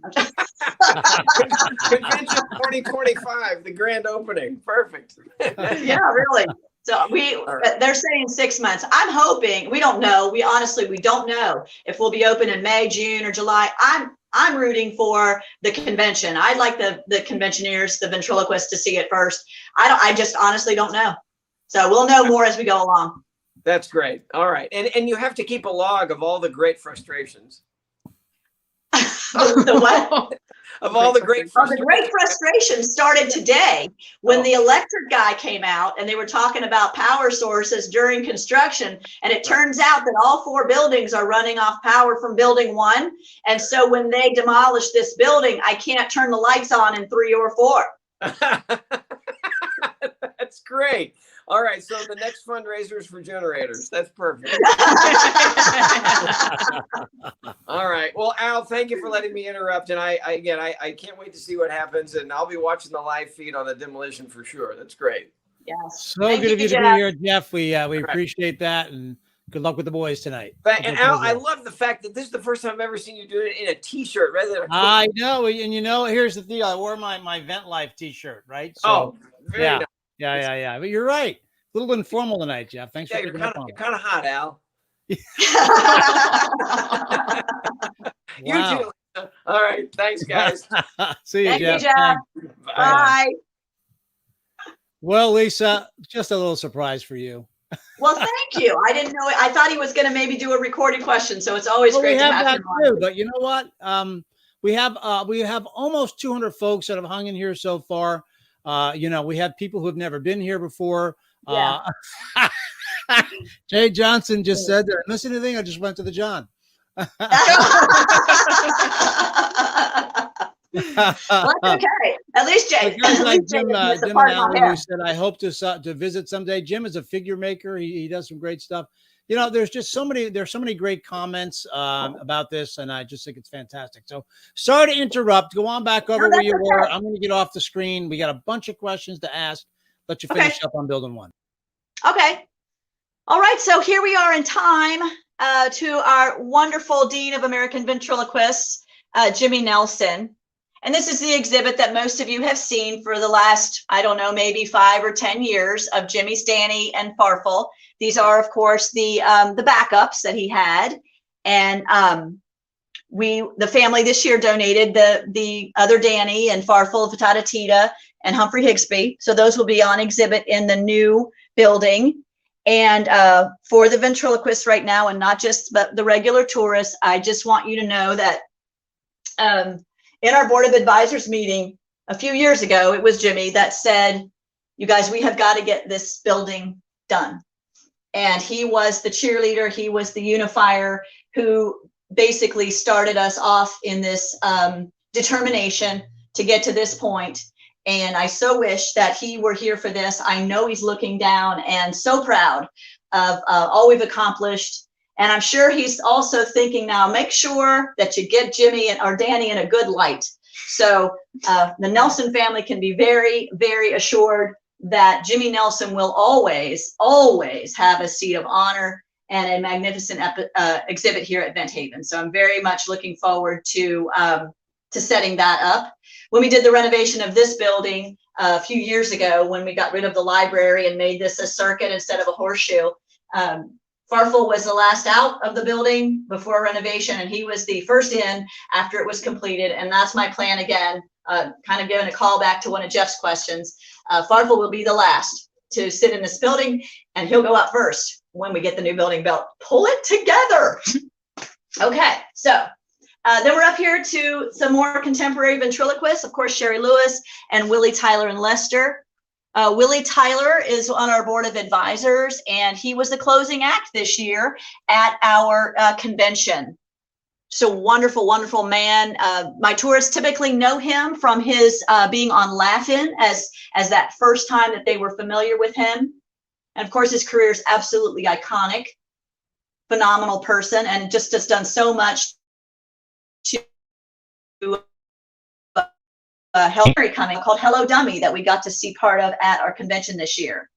Convention 2025, the grand opening. Perfect. Yeah, really. So they're saying 6 months. I'm hoping, we don't know. We don't know if we'll be open in May, June, or July. I'm rooting for the convention. I'd like the conventioneers, the ventriloquists, to see it first. I just honestly don't know. So we'll know more as we go along. That's great. All right. And you have to keep a log of all the great frustrations. The what? Of all the great frustrations. The great frustration started today when the electric guy came out and they were talking about power sources during construction. And it turns out that all 4 buildings are running off power from building 1. And so when they demolish this building, I can't turn the lights on in 3 or 4. That's great. All right. So the next fundraiser is for generators. That's perfect. All right. Well, Al, thank you for letting me interrupt. And I can't wait to see what happens. And I'll be watching the live feed on the Demolition for sure. That's great. Yes. So good of you to be here, Jeff. We appreciate that, and good luck with the boys tonight. And Al, I love the fact that this is the first time I've ever seen you do it in a T-shirt rather than a coat. I know, and here's the deal. I wore my Vent Life T-shirt, right? So, very nice. Yeah. But you're right. A little informal tonight, Jeff. Thanks for picking up on it. You're kind of hot, Al. You too. All right. Thanks, guys. See you, Jeff. Jeff. Bye. Well, Lisa, just a little surprise for you. Well, thank you. I didn't know it. I thought he was going to maybe do a recorded question, so it's always great to have that him on. too, but you know what? We have almost 200 folks that have hung in here so far. We have people who have never been here before. Yeah. Jay Johnson just said that. Listen to anything? I just went to the John. Well, that's okay. At least Jay. Like Jim who said, I hope to visit someday. Jim is a figure maker. He does some great stuff. There's so many great comments about this, and I just think it's fantastic. So sorry to interrupt. Go on back over where you were. I'm going to get off the screen. We got a bunch of questions to ask. Let you finish up on building 1. Okay. All right. So here we are in time to our wonderful Dean of American Ventriloquists, Jimmy Nelson. And this is the exhibit that most of you have seen for the last, I don't know, maybe 5 or 10 years of Jimmy, Stanny, and Farfel. These are, of course, the backups that he had. And the family this year donated the other Danny and Farfel, Fatata Tita, and Humphrey Higsby. So those will be on exhibit in the new building. And for the ventriloquists right now, and not just the regular tourists, I just want you to know that in our board of advisors meeting a few years ago, it was Jimmy that said, you guys, we have got to get this building done. And he was the cheerleader. He was the unifier who basically started us off in this determination to get to this point. And I so wish that he were here for this. I know he's looking down and so proud of all we've accomplished. And I'm sure he's also thinking now, make sure that you get Jimmy or Danny in a good light. So the Nelson family can be very, very assured that Jimmy Nelson will always, always have a seat of honor and a magnificent exhibit here at Vent Haven. So I'm very much looking forward to setting that up. When we did the renovation of this building a few years ago, when we got rid of the library and made this a circuit instead of a horseshoe, Farfel was the last out of the building before renovation, and he was the first in after it was completed. And that's my plan again kind of giving a call back to one of Jeff's questions. Farfel will be the last to sit in this building, and he'll go up first when we get the new building built. Pull it together. Okay, so then we're up here to some more contemporary ventriloquists. Of course, Shari Lewis and Willie Tyler and Lester. Willie Tyler is on our board of advisors, and he was the closing act this year at our convention. So wonderful, wonderful man. My tourists typically know him from his being on Laugh-In as that first time that they were familiar with him. And of course, his career is absolutely iconic. Phenomenal person, and just has done so much to help coming called Hello Dummy that we got to see part of at our convention this year.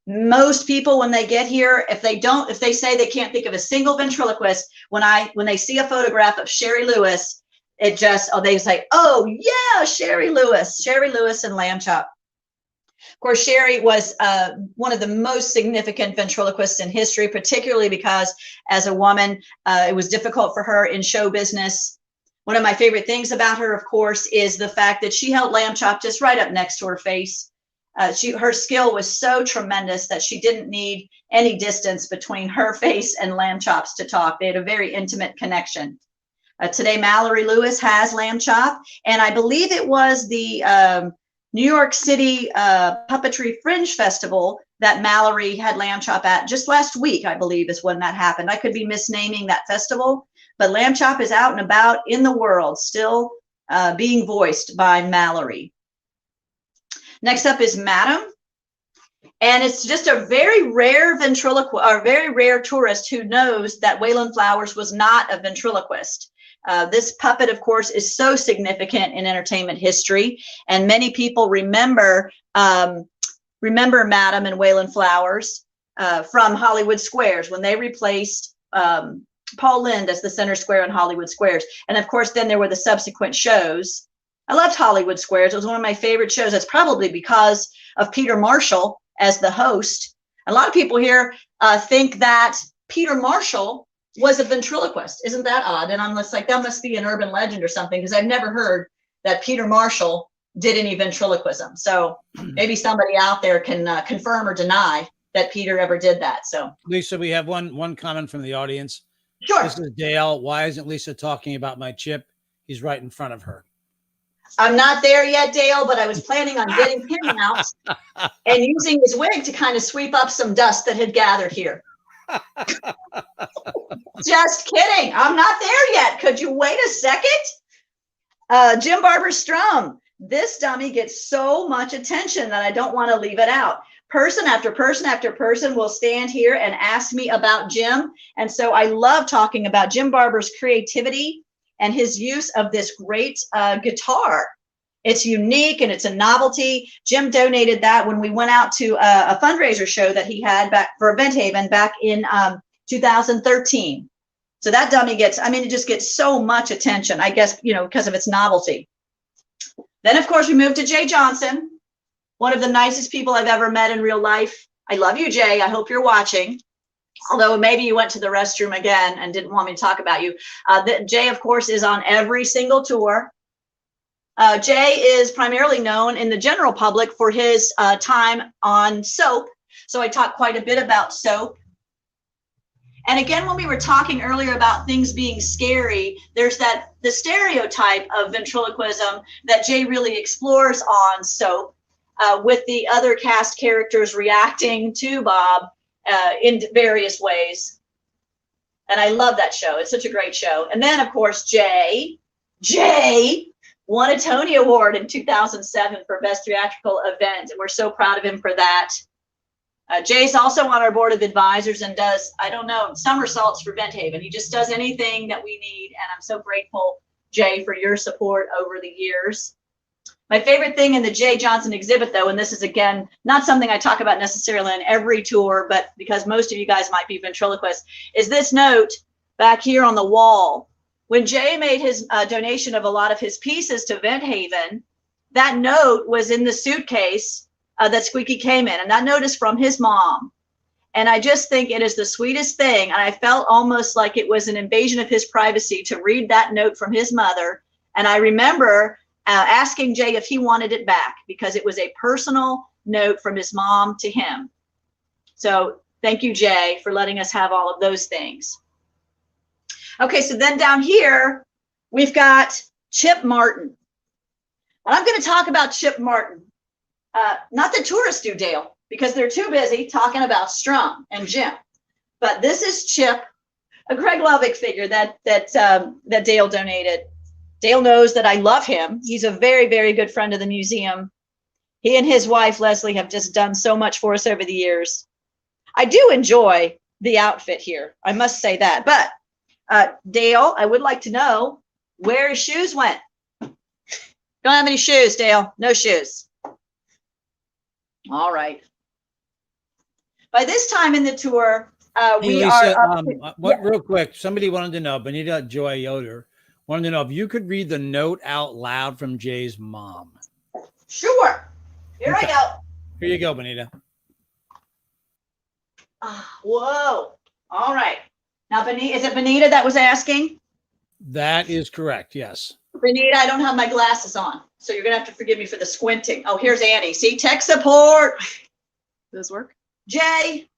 Most people, when they get here, if they say they can't think of a single ventriloquist, when they see a photograph of Shari Lewis, they say, oh yeah, Shari Lewis and Lamb Chop. Of course, Shari was one of the most significant ventriloquists in history, particularly because as a woman, it was difficult for her in show business. One of my favorite things about her, of course, is the fact that she held Lamb Chop just right up next to her face. Her skill was so tremendous that she didn't need any distance between her face and Lamb Chop's to talk. They had a very intimate connection. Today, Mallory Lewis has Lamb Chop, and I believe it was the New York City Puppetry Fringe Festival that Mallory had Lamb Chop at just last week, I believe, is when that happened. I could be misnaming that festival, but Lamb Chop is out and about in the world, still being voiced by Mallory. Next up is Madam, and it's just a very rare ventriloquist, or very rare tourist who knows that Waylon Flowers was not a ventriloquist. This puppet, of course, is so significant in entertainment history, and many people remember Madam and Waylon Flowers from Hollywood Squares when they replaced Paul Lynde as the center square in Hollywood Squares. And of course, then there were the subsequent shows. I loved Hollywood Squares. It was one of my favorite shows. That's probably because of Peter Marshall as the host. A lot of people here think that Peter Marshall was a ventriloquist. Isn't that odd? And I'm just like, that must be an urban legend or something, because I've never heard that Peter Marshall did any ventriloquism. So maybe somebody out there can confirm or deny that Peter ever did that. So Lisa, we have one comment from the audience. Sure. This is Dale. Why isn't Lisa talking about my chip? He's right in front of her. I'm not there yet, Dale, but I was planning on getting him out and using his wig to kind of sweep up some dust that had gathered here. Just kidding. I'm not there yet. Could you wait a second? Jim Barber-Strum. This dummy gets so much attention that I don't want to leave it out. Person after person after person will stand here and ask me about Jim. And so I love talking about Jim Barber's creativity and his use of this great guitar. It's unique and it's a novelty. Jim donated that when we went out to a fundraiser show that he had back for Event Haven back in 2013. So that dummy gets, it just gets so much attention, I guess, because of its novelty. Then, of course, we moved to Jay Johnson, one of the nicest people I've ever met in real life. I love you, Jay. I hope you're watching. Although maybe you went to the restroom again and didn't want me to talk about you. Jay, of course, is on every single tour. Jay is primarily known in the general public for his time on soap. So I talked quite a bit about soap. And again, when we were talking earlier about things being scary, there's the stereotype of ventriloquism that Jay really explores on soap, with the other cast characters reacting to Bob in various ways. And I love that show. It's such a great show. And then, of course, Jay won a Tony Award in 2007 for Best Theatrical Event. And we're so proud of him for that. Jay's also on our board of advisors and does, somersaults for Vent Haven. He just does anything that we need. And I'm so grateful, Jay, for your support over the years. My favorite thing in the Jay Johnson exhibit, though, and this is, again, not something I talk about necessarily on every tour, but because most of you guys might be ventriloquists, is this note back here on the wall. When Jay made his donation of a lot of his pieces to Vent Haven, that note was in the suitcase that Squeaky came in, and that note is from his mom. And I just think it is the sweetest thing, and I felt almost like it was an invasion of his privacy to read that note from his mother. And I remember asking Jay if he wanted it back because it was a personal note from his mom to him. So thank you, Jay, for letting us have all of those things. Okay, so then down here, we've got Chip Martin. And I'm going to talk about Chip Martin. Not the tourists do, Dale, because they're too busy talking about Strum and Jim. But this is Chip, a Greg Lovick figure that Dale donated. Dale knows that I love him. He's a very, very good friend of the museum. He and his wife, Leslie, have just done so much for us over the years. I do enjoy the outfit here. I must say that. But Dale, I would like to know where his shoes went. Don't have any shoes, Dale. No shoes. All right. By this time in the tour, we Lisa, are. Real quick, somebody wanted to know, Benita Joy Yoder wanted to know if you could read the note out loud from Jay's mom. Sure. Here I go. Here you go, Benita. Whoa. All right. Now, Benita, is it Benita that was asking? That is correct. Yes. Benita, I don't have my glasses on, so you're going to have to forgive me for the squinting. Oh, here's Annie. See, tech support. Does this work? Jay,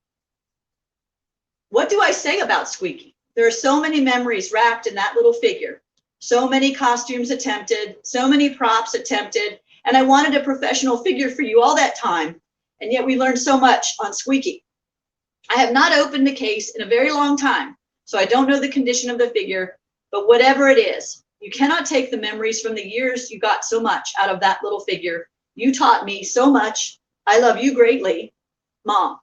what do I say about Squeaky? There are so many memories wrapped in that little figure. So many costumes attempted, so many props attempted, and I wanted a professional figure for you all that time, and yet we learned so much on Squeaky. I have not opened the case in a very long time, so I don't know the condition of the figure, but whatever it is, you cannot take the memories from the years you got so much out of that little figure. You taught me so much. I love you greatly, Mom.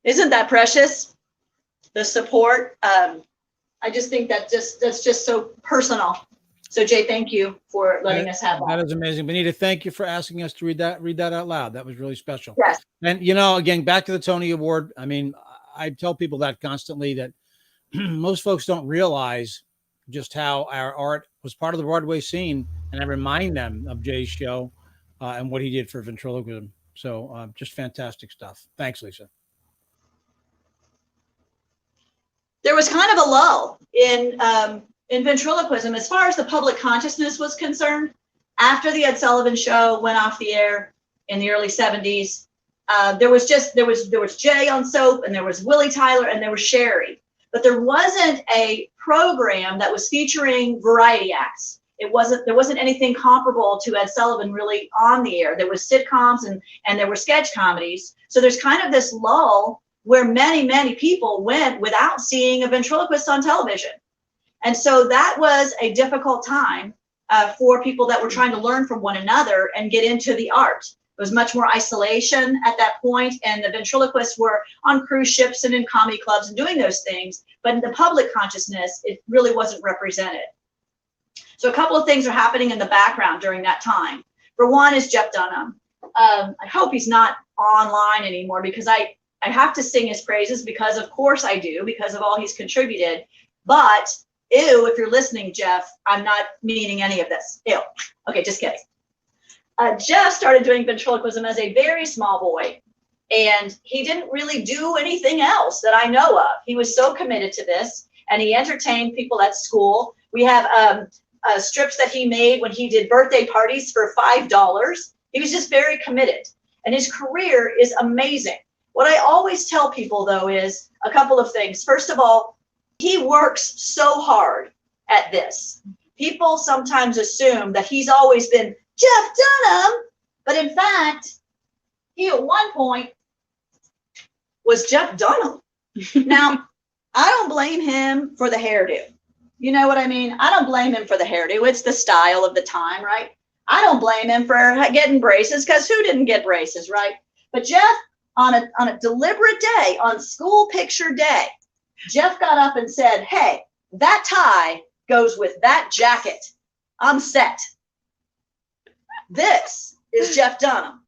Isn't that precious? The support. I just think that's just so personal. So Jay, thank you for letting us have that. That is amazing. Benita, thank you for asking us to read that out loud. That was really special. Yes. And again, back to the Tony Award. I mean, I tell people that constantly, that most folks don't realize just how our art was part of the Broadway scene, and I remind them of Jay's show and what he did for ventriloquism. So just fantastic stuff. Thanks, Lisa. There was kind of a lull in ventriloquism as far as the public consciousness was concerned. After the Ed Sullivan Show went off the air in the early 70s, there was Jay on soap, and there was Willie Tyler, and there was Shari, but there wasn't a program that was featuring variety acts. There wasn't anything comparable to Ed Sullivan really on the air. There was sitcoms and there were sketch comedies. So there's kind of this lull where many people went without seeing a ventriloquist on television. And so that was a difficult time for people that were trying to learn from one another and get into the art. It was much more isolation at that point, and the ventriloquists were on cruise ships and in comedy clubs and doing those things, but in the public consciousness, it really wasn't represented. So a couple of things are happening in the background during that time. For one is Jeff Dunham. I hope he's not online anymore, because I have to sing his praises, because of course I do, because of all he's contributed. But ew, if you're listening, Jeff, I'm not meaning any of this. Ew. Okay, just kidding. Jeff started doing ventriloquism as a very small boy, and he didn't really do anything else that I know of. He was so committed to this, and he entertained people at school. We have strips that he made when he did birthday parties for $5. He was just very committed, and his career is amazing. What I always tell people, though, is a couple of things. First of all, he works so hard at this. People sometimes assume that he's always been Jeff Dunham, but in fact, he at one point was Jeff Dunham. Now, I don't blame him for the hairdo. You know what I mean? I don't blame him for the hairdo. It's the style of the time, right? I don't blame him for getting braces, because who didn't get braces, right? But Jeff, on a deliberate day, on school picture day, Jeff got up and said, hey, that tie goes with that jacket. I'm set. This is Jeff Dunham.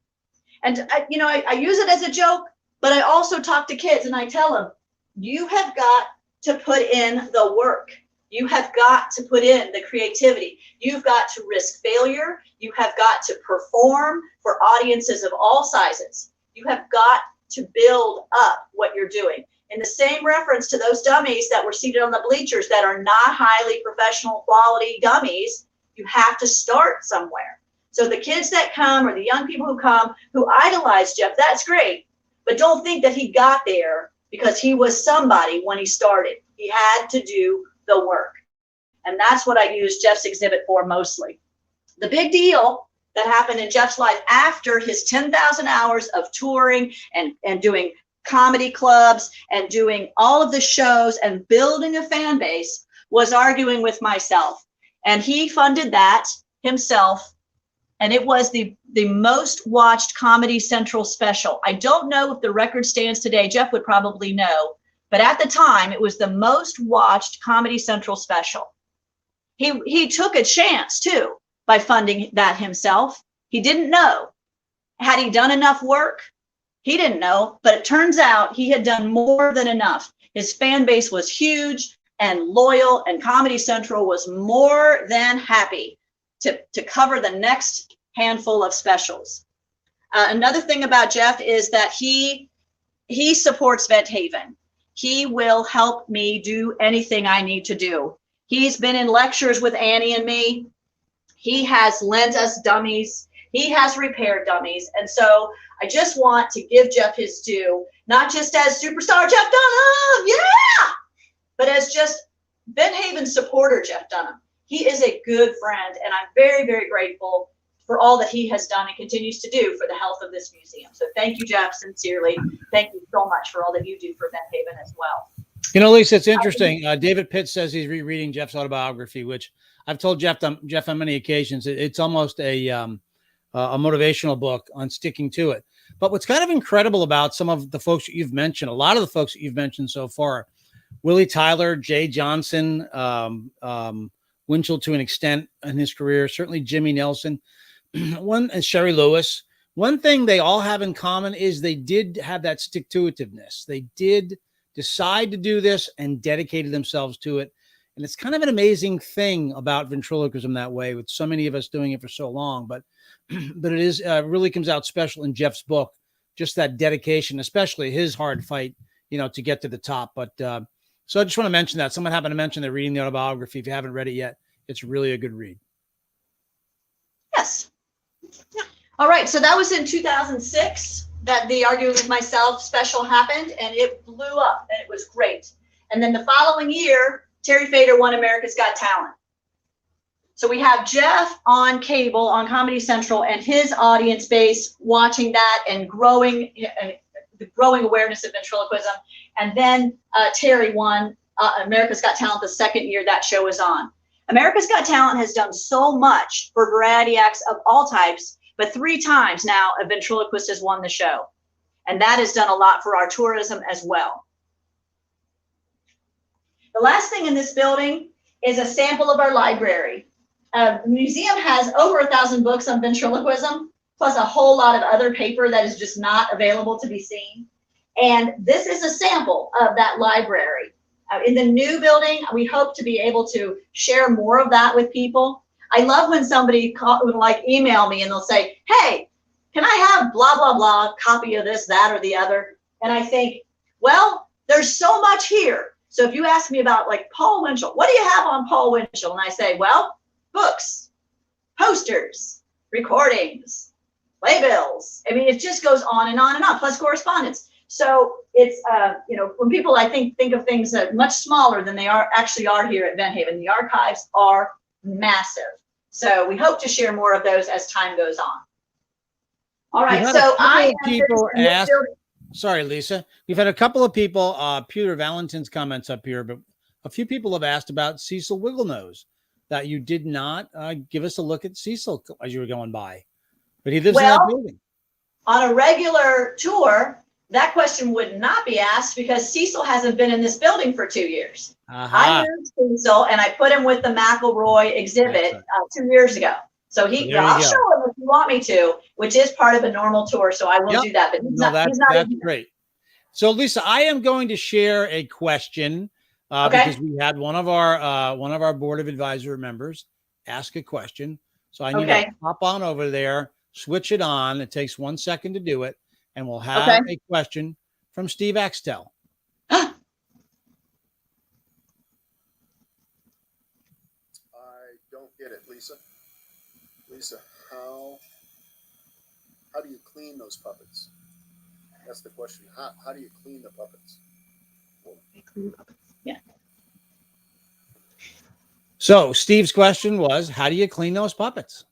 And I use it as a joke, but I also talk to kids and I tell them, you have got to put in the work. You have got to put in the creativity. You've got to risk failure. You have got to perform for audiences of all sizes. You have got to build up what you're doing. in the same reference to those dummies that were seated on the bleachers that are not highly professional quality dummies, you have to start somewhere. So the kids that come or the young people who come who idolize Jeff, that's great. But don't think that he got there because he was somebody when he started. He had to do the work. And that's what I use Jeff's exhibit for mostly. The big deal that happened in Jeff's life after his 10,000 hours of touring and doing comedy clubs and doing all of the shows and building a fan base was arguing with myself. And he funded that himself. And it was the most watched Comedy Central special. I don't know if the record stands today. Jeff would probably know. But at the time, it was the most watched Comedy Central special. He took a chance, too, by funding that himself. He didn't know. Had he done enough work? He didn't know. But it turns out he had done more than enough. His fan base was huge and loyal, and Comedy Central was more than happy to cover the next handful of specials. Another thing about Jeff is that he supports Vent Haven. He will help me do anything I need to do. He's been in lectures with Annie and me. He has lent us dummies. He has repaired dummies. And so I just want to give Jeff his due, not just as superstar Jeff Dunham, yeah, but as just Vent Haven supporter Jeff Dunham. He is a good friend, and I'm very, very grateful for all that he has done and continues to do for the health of this museum. So thank you, Jeff, sincerely. Thank you so much for all that you do for Vent Haven as well. You know, Lisa, it's interesting. David Pitt says he's rereading Jeff's autobiography, which I've told Jeff on many occasions. It's almost a motivational book on sticking to it. But what's kind of incredible about some of the folks that you've mentioned, a lot of the folks that you've mentioned so far, Willie Tyler, Jay Johnson, Winchell to an extent in his career, certainly Jimmy Nelson, and Shari Lewis. One thing they all have in common is they did have that stick-to-itiveness. They did decide to do this and dedicated themselves to it. And it's kind of an amazing thing about ventriloquism that way, with so many of us doing it for so long. But it is really comes out special in Jeff's book, just that dedication, especially his hard fight, to get to the top. But so I just want to mention that. Someone happened to mention they're reading the autobiography. If you haven't read it yet, it's really a good read. Yes. Yeah. All right. So that was in 2006 that the Arguing with Myself special happened, and it blew up, and it was great. And then the following year, Terry Fator won America's Got Talent. So we have Jeff on cable on Comedy Central and his audience base watching that and growing the growing awareness of ventriloquism. And then Terry won America's Got Talent the second year that show was on. America's Got Talent has done so much for variety acts of all types, but 3 times now a ventriloquist has won the show. And that has done a lot for our tourism as well. The last thing in this building is a sample of our library. The museum has over 1,000 books on ventriloquism, plus a whole lot of other paper that is just not available to be seen. And this is a sample of that library. In the new building, we hope to be able to share more of that with people. I love when somebody email me and they'll say, hey, can I have blah, blah, blah, copy of this, that, or the other? And I think, well, there's so much here. So if you ask me about Paul Winchell, what do you have on Paul Winchell? And I say, well, books, posters, recordings, playbills. I mean, it just goes on and on, plus correspondence. So it's, when people, I think of things much smaller than they actually are here at Vent Haven, the archives are massive. So we hope to share more of those as time goes on. All right, so sorry, Lisa. We've had a couple of people, Peter Valentin's comments up here, but a few people have asked about Cecil Wigglenose, that you did not give us a look at Cecil as you were going by. But he lives in that building. On a regular tour, that question would not be asked because Cecil hasn't been in this building for 2 years. I moved Cecil and I put him with the McElroy exhibit 2 years ago. So I'll show him if you want me to, which is part of a normal tour. So I will do that. But that's great. So Lisa, I am going to share a question because we had one of our board of advisor members ask a question. So I need to hop on over there, switch it on. It takes 1 second to do it. And we'll have a question from Steve Axtell. don't get it, Lisa. Lisa, how do you clean those puppets? That's the question. How do you clean the puppets? Yeah. So Steve's question was, how do you clean those puppets?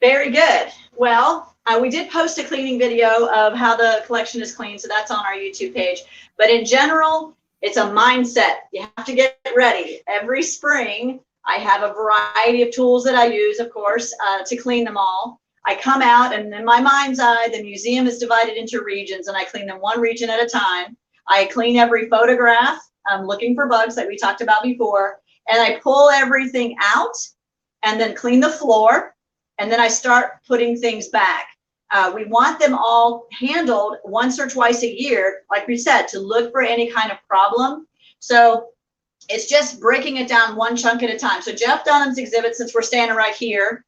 Very good. Well, we did post a cleaning video of how the collection is cleaned, so that's on our YouTube page. But in general, it's a mindset. You have to get ready. Every spring, I have a variety of tools that I use, of course, to clean them all. I come out, and in my mind's eye, the museum is divided into regions, and I clean them one region at a time. I clean every photograph. I'm looking for bugs like we talked about before, and I pull everything out and then clean the floor, and then I start putting things back. We want them all handled once or twice a year, like we said, to look for any kind of problem. So it's just breaking it down one chunk at a time. So Jeff Dunham's exhibit, since we're standing right here,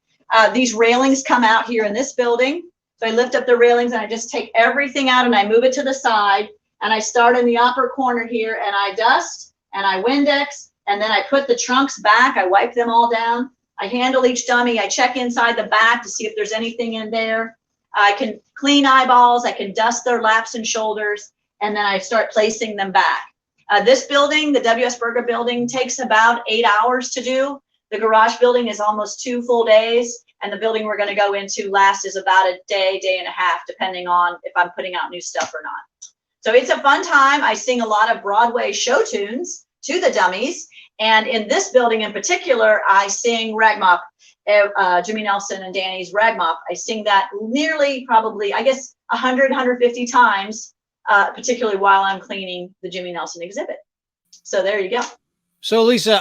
these railings come out here in this building. So I lift up the railings and I just take everything out and I move it to the side. And I start in the upper corner here and I dust and I Windex, and then I put the trunks back. I wipe them all down. I handle each dummy. I check inside the back to see if there's anything in there. I can clean eyeballs. I can dust their laps and shoulders, and then I start placing them back. This building, the W.S. Berger building, takes about 8 hours to do. The garage building is almost 2 full days, and the building we're going to go into last is about a day, day and a half, depending on if I'm putting out new stuff or not. So it's a fun time. I sing a lot of Broadway show tunes to the dummies, and in this building in particular, I sing Ragmop. Jimmy Nelson and Danny's Ragmop. I sing that nearly, probably, I guess, 100, 150 times, particularly while I'm cleaning the Jimmy Nelson exhibit. So there you go. So Lisa,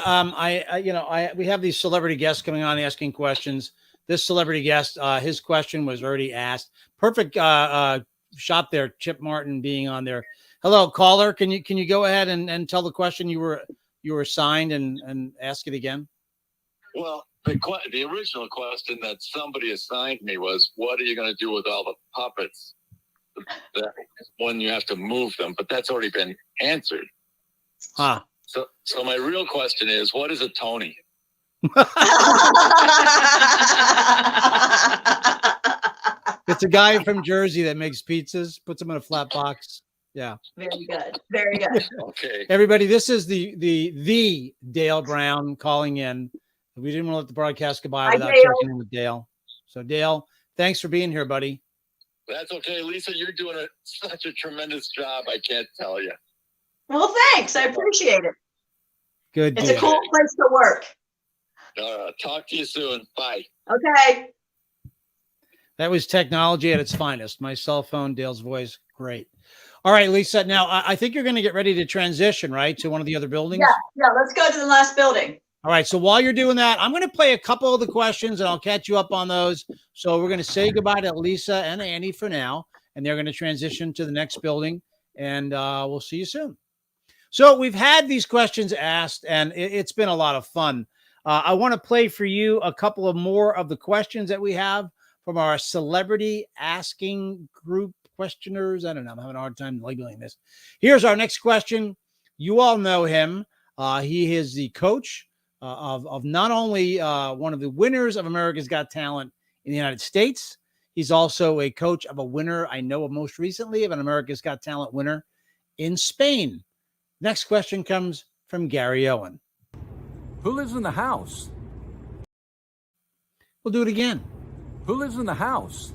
we have these celebrity guests coming on asking questions. This celebrity guest, his question was already asked. Perfect shot there, Chip Martin being on there. Hello, caller. Can you go ahead and tell the question you were assigned and ask it again? Well, the original question that somebody assigned me was, what are you going to do with all the puppets when you have to move them? But that's already been answered. Huh. So my real question is, what is a Tony? It's a guy from Jersey that makes pizzas, puts them in a flat box. Yeah. Very good. Very good. Okay. Everybody, this is the Dale Brown calling in. We didn't want to let the broadcast go by without checking in with Dale. So Dale, thanks for being here, buddy. That's okay. Lisa, you're doing such a tremendous job. I can't tell you. Well, thanks. I appreciate it. Good. It's a cool place to work. Talk to you soon. Bye. Okay. That was technology at its finest. My cell phone, Dale's voice. Great. All right, Lisa. Now, I think you're going to get ready to transition, right, to one of the other buildings? Yeah. Let's go to the last building. All right. So while you're doing that, I'm going to play a couple of the questions and I'll catch you up on those. So we're going to say goodbye to Lisa and Andy for now, and they're going to transition to the next building, and we'll see you soon. So we've had these questions asked, and it's been a lot of fun. I want to play for you a couple of more of the questions that we have from our celebrity asking group questioners. I don't know. I'm having a hard time labeling this. Here's our next question. You all know him. He is the coach of not only one of the winners of America's Got Talent in the United States, he's also a coach of a winner I know of most recently of an America's Got Talent winner in Spain. Next question comes from Gary Owen. Who lives in the house? We'll do it again. Who lives in the house?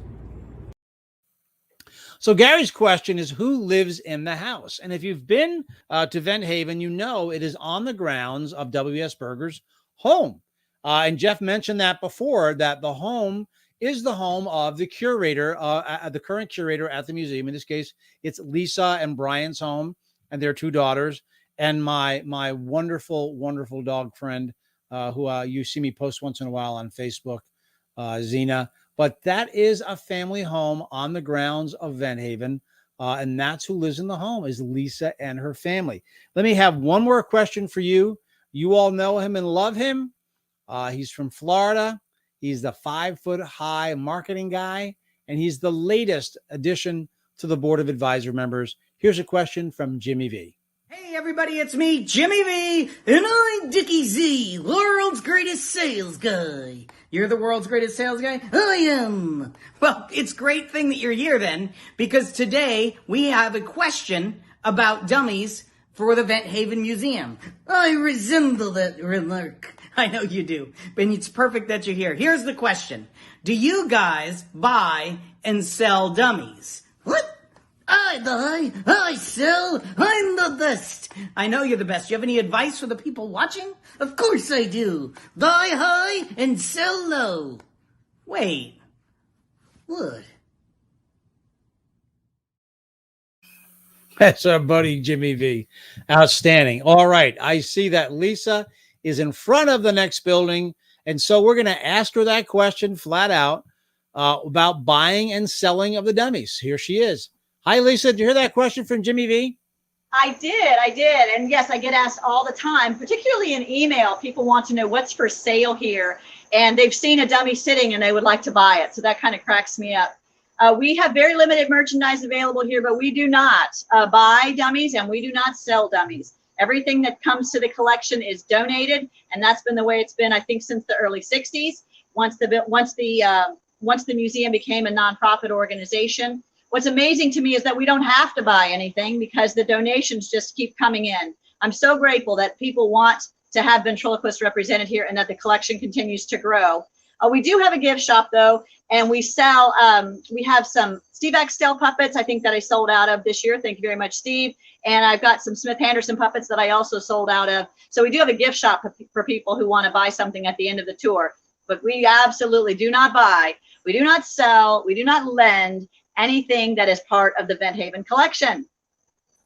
So Gary's question is, who lives in the house? And if you've been to Vent Haven, you know it is on the grounds of W.S. Berger's home. And Jeff mentioned that before, that the home is the home of the curator, the current curator at the museum. In this case, it's Lisa and Brian's home and their 2 daughters, and my wonderful, wonderful dog friend who you see me post once in a while on Facebook, Xena. But that is a family home on the grounds of Vent Haven, and that's who lives in the home, is Lisa and her family. Let me have one more question for you. You all know him and love him. He's from Florida. He's the 5-foot-high marketing guy, and he's the latest addition to the Board of Advisor members. Here's a question from Jimmy V. Hey everybody, it's me, Jimmy V, and I'm Dickie Z, world's greatest sales guy. You're the world's greatest sales guy? I am. Well, it's a great thing that you're here then, because today we have a question about dummies for the Vent Haven Museum. I resemble that remark. I know you do, but it's perfect that you're here. Here's the question. Do you guys buy and sell dummies? What? I buy, I sell, I'm the best. I know you're the best. Do you have any advice for the people watching? Of course I do. Buy high and sell low. Wait. What? That's our buddy Jimmy V. Outstanding. All right. I see that Lisa is in front of the next building. And so we're going to ask her that question flat out about buying and selling of the dummies. Here she is. Hi, Lisa. Did you hear that question from Jimmy V? I did. And yes, I get asked all the time, particularly in email. People want to know what's for sale here. And they've seen a dummy sitting and they would like to buy it. So that kind of cracks me up. We have very limited merchandise available here, but we do not buy dummies and we do not sell dummies. Everything that comes to the collection is donated. And that's been the way it's been, I think, since the early 60s, once the museum became a nonprofit organization. What's amazing to me is that we don't have to buy anything because the donations just keep coming in. I'm so grateful that people want to have ventriloquists represented here and that the collection continues to grow. We do have a gift shop though, and we sell, we have some Steve Axtell puppets, I think that I sold out of this year. Thank you very much, Steve. And I've got some Smith Henderson puppets that I also sold out of. So we do have a gift shop for people who want to buy something at the end of the tour, but we absolutely do not buy, we do not sell, we do not lend anything that is part of the Vent Haven collection.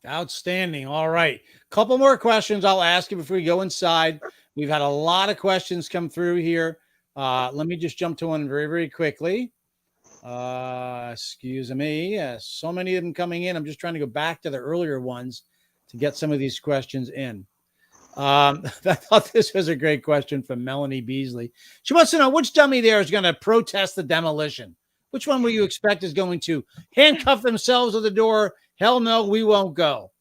Outstanding. All right. Couple more questions I'll ask you before we go inside. We've had a lot of questions come through here. Let me just jump to one very, very quickly. Excuse me. So many of them coming in. I'm just trying to go back to the earlier ones to get some of these questions in. I thought this was a great question from Melanie Beasley. She wants to know which dummy there is going to protest the demolition. Which one will you expect is going to handcuff themselves at the door? Hell no, we won't go.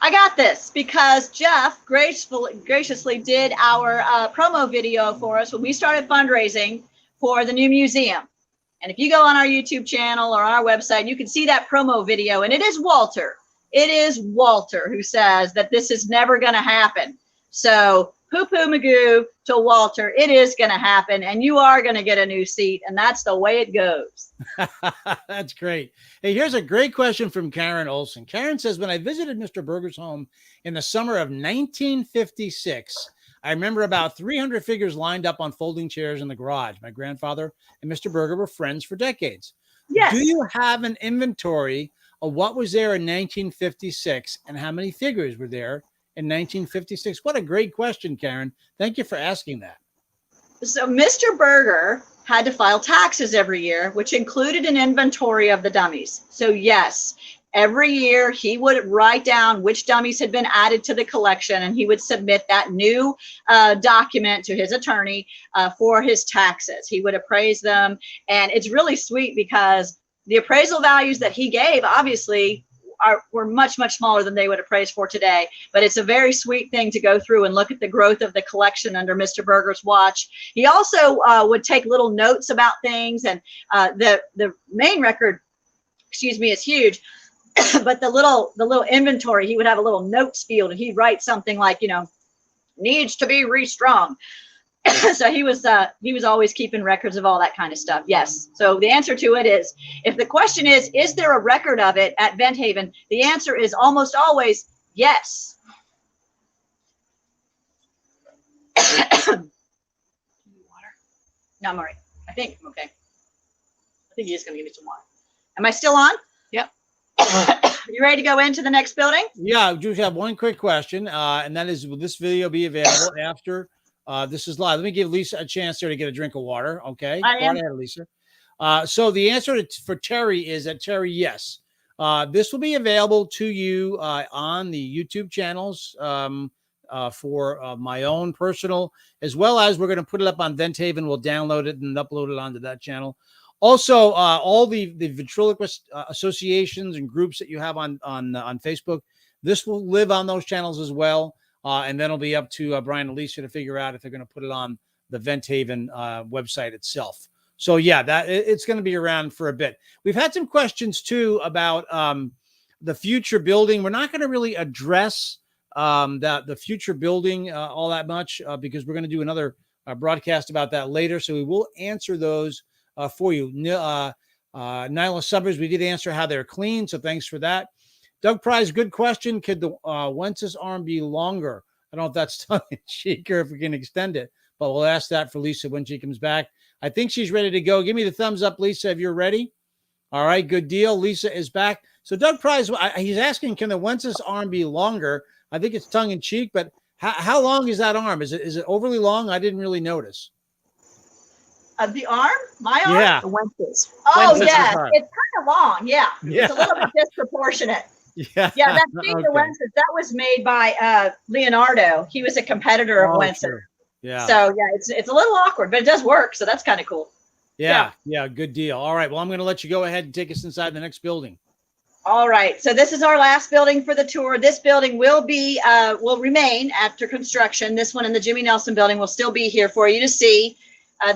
I got this because Jeff graciously did our promo video for us when we started fundraising for the new museum. And if you go on our YouTube channel or our website, you can see that promo video. And it is Walter. It is Walter who says that this is never going to happen. So poo-poo magoo to Walter, it is going to happen, and you are going to get a new seat, and that's the way it goes. That's great. Hey, here's a great question from Karen Olson. Karen says, when I visited Mr. Berger's home in the summer of 1956, I remember about 300 figures lined up on folding chairs in the garage. My grandfather and Mr. Berger were friends for decades. Yes. Do you have an inventory of what was there in 1956 and how many figures were there in 1956? What a great question, Karen. Thank you for asking that. So Mr. Berger had to file taxes every year, which included an inventory of the dummies. So yes, every year he would write down which dummies had been added to the collection, and he would submit that new document to his attorney for his taxes. He would appraise them, and it's really sweet because the appraisal values that he gave obviously were much, much smaller than they would appraise for today. But it's a very sweet thing to go through and look at the growth of the collection under Mr. Berger's watch. He also would take little notes about things, and the main record, excuse me, is huge. But the little inventory, he would have a little notes field, and he'd write something like, you know, needs to be restrung. So he was always keeping records of all that kind of stuff. Yes. So the answer to it is, if the question is there a record of it at Vent Haven? The answer is almost always yes. Water? No, I'm all right. I think I'm okay. I think he's just going to give me some water. Am I still on? Yep. You ready to go into the next building? Yeah, I just have one quick question, and that is, will this video be available after this is live? Let me give Lisa a chance there to get a drink of water. Okay. I am. Go ahead, Lisa. So the answer for Terry is that Terry, yes. This will be available to you on the YouTube channels for my own personal, as well as we're going to put it up on Vent Haven. We'll download it and upload it onto that channel. Also, all the ventriloquist associations and groups that you have on Facebook, This will live on those channels as well. And then it'll be up to Brian and Lisa to figure out if they're going to put it on the Vent Haven website itself. So yeah, it's going to be around for a bit. We've had some questions too about the future building. We're not going to really address the future building all that much because we're going to do another broadcast about that later. So we will answer those for you. Nyla Summers, we did answer how they're clean. So thanks for that. Doug Price, good question. Could the Wences arm be longer? I don't know if that's tongue in cheek or if we can extend it, but we'll ask that for Lisa when she comes back. I think she's ready to go. Give me the thumbs up, Lisa, if you're ready. All right, good deal. Lisa is back. So Doug Price, he's asking, can the Wences arm be longer? I think it's tongue in cheek, but how long is that arm? Is it overly long? I didn't really notice. The arm? My arm? Yeah. The Wences. Oh, Wences yeah. arm. It's kind of long. Yeah. Yeah. It's a little bit disproportionate. Yeah. Yeah, that Caesar Okay. Wences, that was made by Leonardo. He was a competitor of Oh, Wences. sure. Yeah. So yeah, it's a little awkward, but it does work. So that's kind of cool. Yeah. Good deal. All right. Well, I'm going to let you go ahead and take us inside the next building. All right. So this is our last building for the tour. This building will remain after construction. This one in the Jimmy Nelson building will still be here for you to see.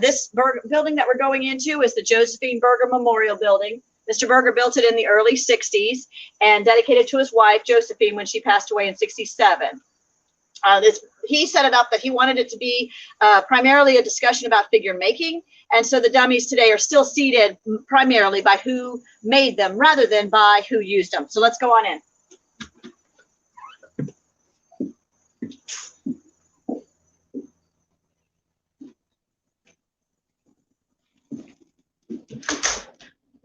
This building that we're going into is the Josephine Berger Memorial Building. Mr. Berger built it in the early 60s and dedicated to his wife, Josephine, when she passed away in 67. He set it up that he wanted it to be primarily a discussion about figure making. And so the dummies today are still seated primarily by who made them rather than by who used them. So let's go on in.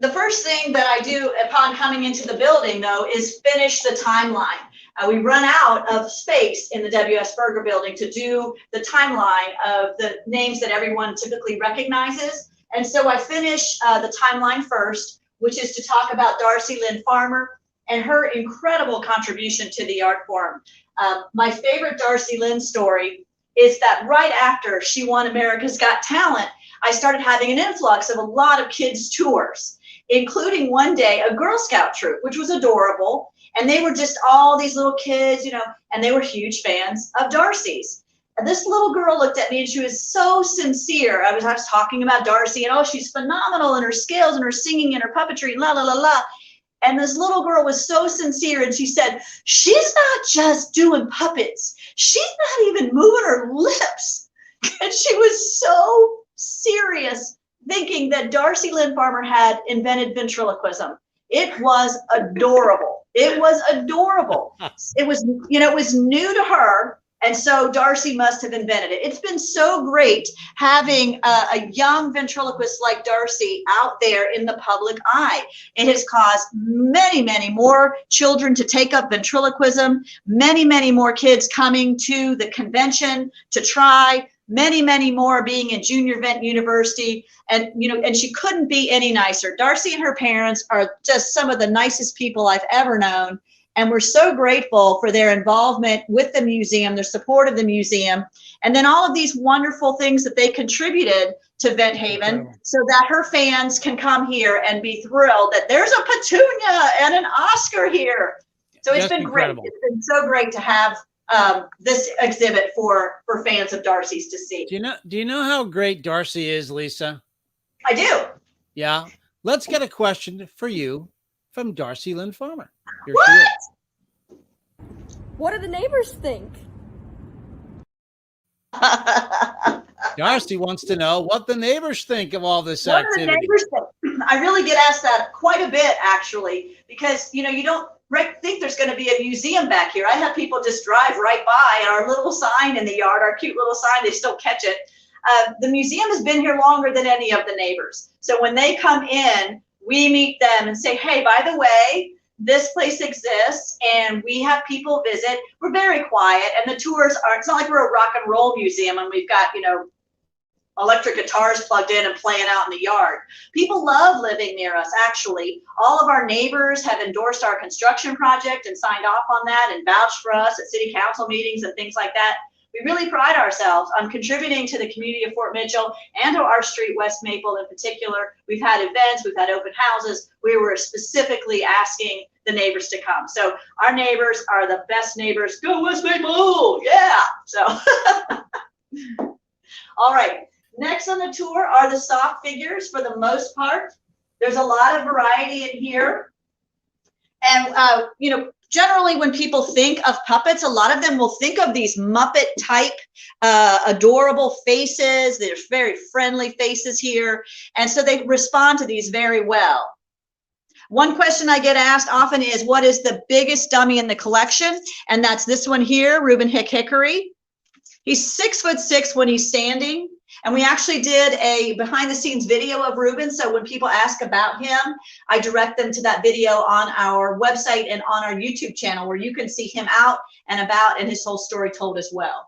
The first thing that I do upon coming into the building, though, is finish the timeline. We run out of space in the W.S. Berger building to do the timeline of the names that everyone typically recognizes. And so I finish the timeline first, which is to talk about Darcy Lynn Farmer and her incredible contribution to the art form. My favorite Darcy Lynn story is that right after she won America's Got Talent, I started having an influx of a lot of kids' tours, including one day a Girl Scout troop, which was adorable. And they were just all these little kids, and they were huge fans of Darcy's. And this little girl looked at me and she was so sincere. I was talking about Darcy and, oh, she's phenomenal in her skills and her singing and her puppetry, la, la, la, la. And this little girl was so sincere and she said, she's not just doing puppets. She's not even moving her lips. And she was so serious, thinking that Darcy Lynn Farmer had invented ventriloquism. It was adorable. It was adorable. It was, it was new to her. And so Darcy must have invented it. It's been so great having a young ventriloquist like Darcy out there in the public eye. It has caused many, many more children to take up ventriloquism, many, many more kids coming to the convention to try, many, many more being in Junior Vent University. And, and she couldn't be any nicer. Darcy and her parents are just some of the nicest people I've ever known. And we're so grateful for their involvement with the museum, their support of the museum, and then all of these wonderful things that they contributed to Vent Haven so that her fans can come here and be thrilled that there's a Petunia and an Oscar here. So it's been incredible. Great. It's been so great to have this exhibit for fans of Darcy's to see. Do you know how great Darcy is, Lisa? I do. Yeah. Let's get a question for you from Darcy Lynn Farmer. Here what? She is. What do the neighbors think? Darcy wants to know what the neighbors think of all this activity. What do the neighbors think? I really get asked that quite a bit, actually, because, you don't think there's going to be a museum back here. I have people just drive right by and our little sign in the yard, our cute little sign, they still catch it. The museum has been here longer than any of the neighbors. So when they come in, we meet them and say, hey, by the way, this place exists and we have people visit. We're very quiet and the tours are, it's not like we're a rock and roll museum and we've got, electric guitars plugged in and playing out in the yard. People love living near us, actually. All of our neighbors have endorsed our construction project and signed off on that and vouched for us at city council meetings and things like that. We really pride ourselves on contributing to the community of Fort Mitchell and to our street, West Maple in particular. We've had events, we've had open houses. We were specifically asking the neighbors to come. So our neighbors are the best neighbors. Go West Maple! Yeah! So, all right. Next on the tour are the soft figures for the most part. There's a lot of variety in here. And, you know, generally when people think of puppets, a lot of them will think of these Muppet type, adorable faces. There's very friendly faces here. And so they respond to these very well. One question I get asked often is, what is the biggest dummy in the collection? And that's this one here, Reuben Hickory. He's 6'6" when he's standing. And we actually did a behind the scenes video of Reuben. So when people ask about him, I direct them to that video on our website and on our YouTube channel, where you can see him out and about and his whole story told as well.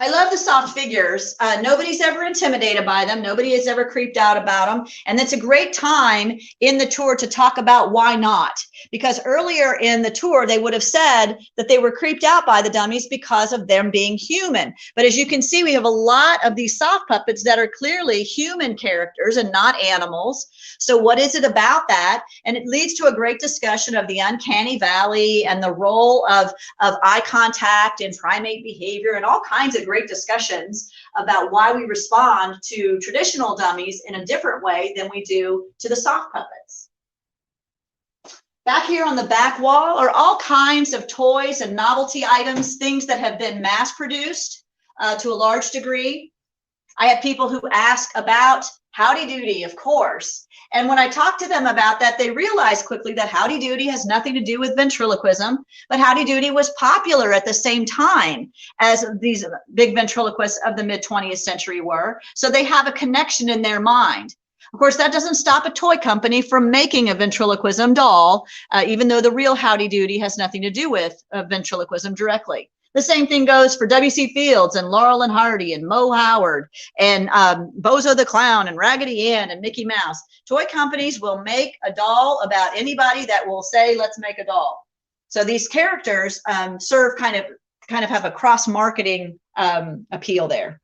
I love the soft figures. Nobody's ever intimidated by them. Nobody has ever creeped out about them. And that's a great time in the tour to talk about why not. Because earlier in the tour, they would have said that they were creeped out by the dummies because of them being human. But as you can see, we have a lot of these soft puppets that are clearly human characters and not animals. So what is it about that? And it leads to a great discussion of the uncanny valley and the role of eye contact and primate behavior and all kinds of great discussions about why we respond to traditional dummies in a different way than we do to the soft puppets. Back here on the back wall are all kinds of toys and novelty items, things that have been mass produced to a large degree. I have people who ask about Howdy Doody, of course. And when I talk to them about that, they realize quickly that Howdy Doody has nothing to do with ventriloquism, but Howdy Doody was popular at the same time as these big ventriloquists of the mid-20th century were. So they have a connection in their mind. Of course, that doesn't stop a toy company from making a ventriloquism doll, even though the real Howdy Doody has nothing to do with ventriloquism directly. The same thing goes for W.C. Fields and Laurel and Hardy and Mo Howard and Bozo the Clown and Raggedy Ann and Mickey Mouse. Toy companies will make a doll about anybody that will say, let's make a doll. So these characters serve kind of have a cross-marketing appeal there.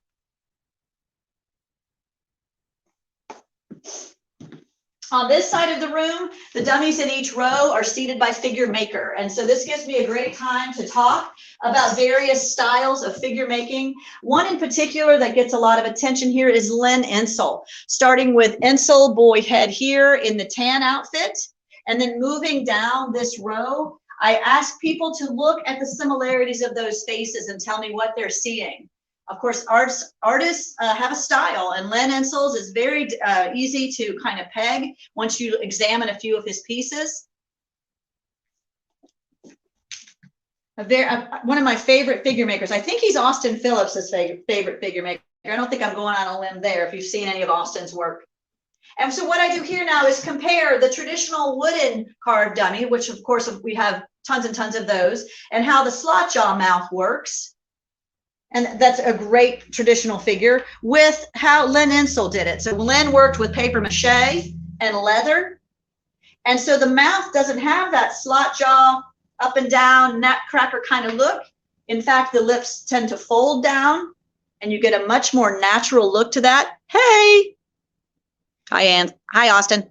On this side of the room, the dummies in each row are seated by figure maker. And so this gives me a great time to talk about various styles of figure making. One in particular that gets a lot of attention here is Len Ensell, starting with Ensell boy head here in the tan outfit. And then moving down this row, I ask people to look at the similarities of those faces and tell me what they're seeing. Of course, artists have a style, and Len Ensell's is very easy to kind of peg once you examine a few of his pieces. One of my favorite figure makers, I think he's Austin Phillips' favorite figure maker. I don't think I'm going on a limb there if you've seen any of Austin's work. And so what I do here now is compare the traditional wooden carved dummy, which of course we have tons and tons of those, and how the slot jaw mouth works. And that's a great traditional figure with how Len Ensell did it. So Len worked with paper mache and leather. And so the mouth doesn't have that slot jaw, up and down, nutcracker kind of look. In fact, the lips tend to fold down and you get a much more natural look to that. Hey. Hi, Ann. Hi, Austin.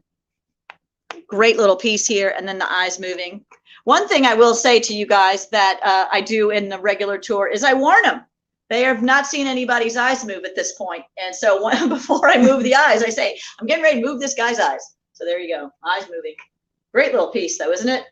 Great little piece here. And then the eyes moving. One thing I will say to you guys that I do in the regular tour is I warn them. They have not seen anybody's eyes move at this point. And so before I move the eyes, I say, I'm getting ready to move this guy's eyes. So there you go, eyes moving. Great little piece though, isn't it?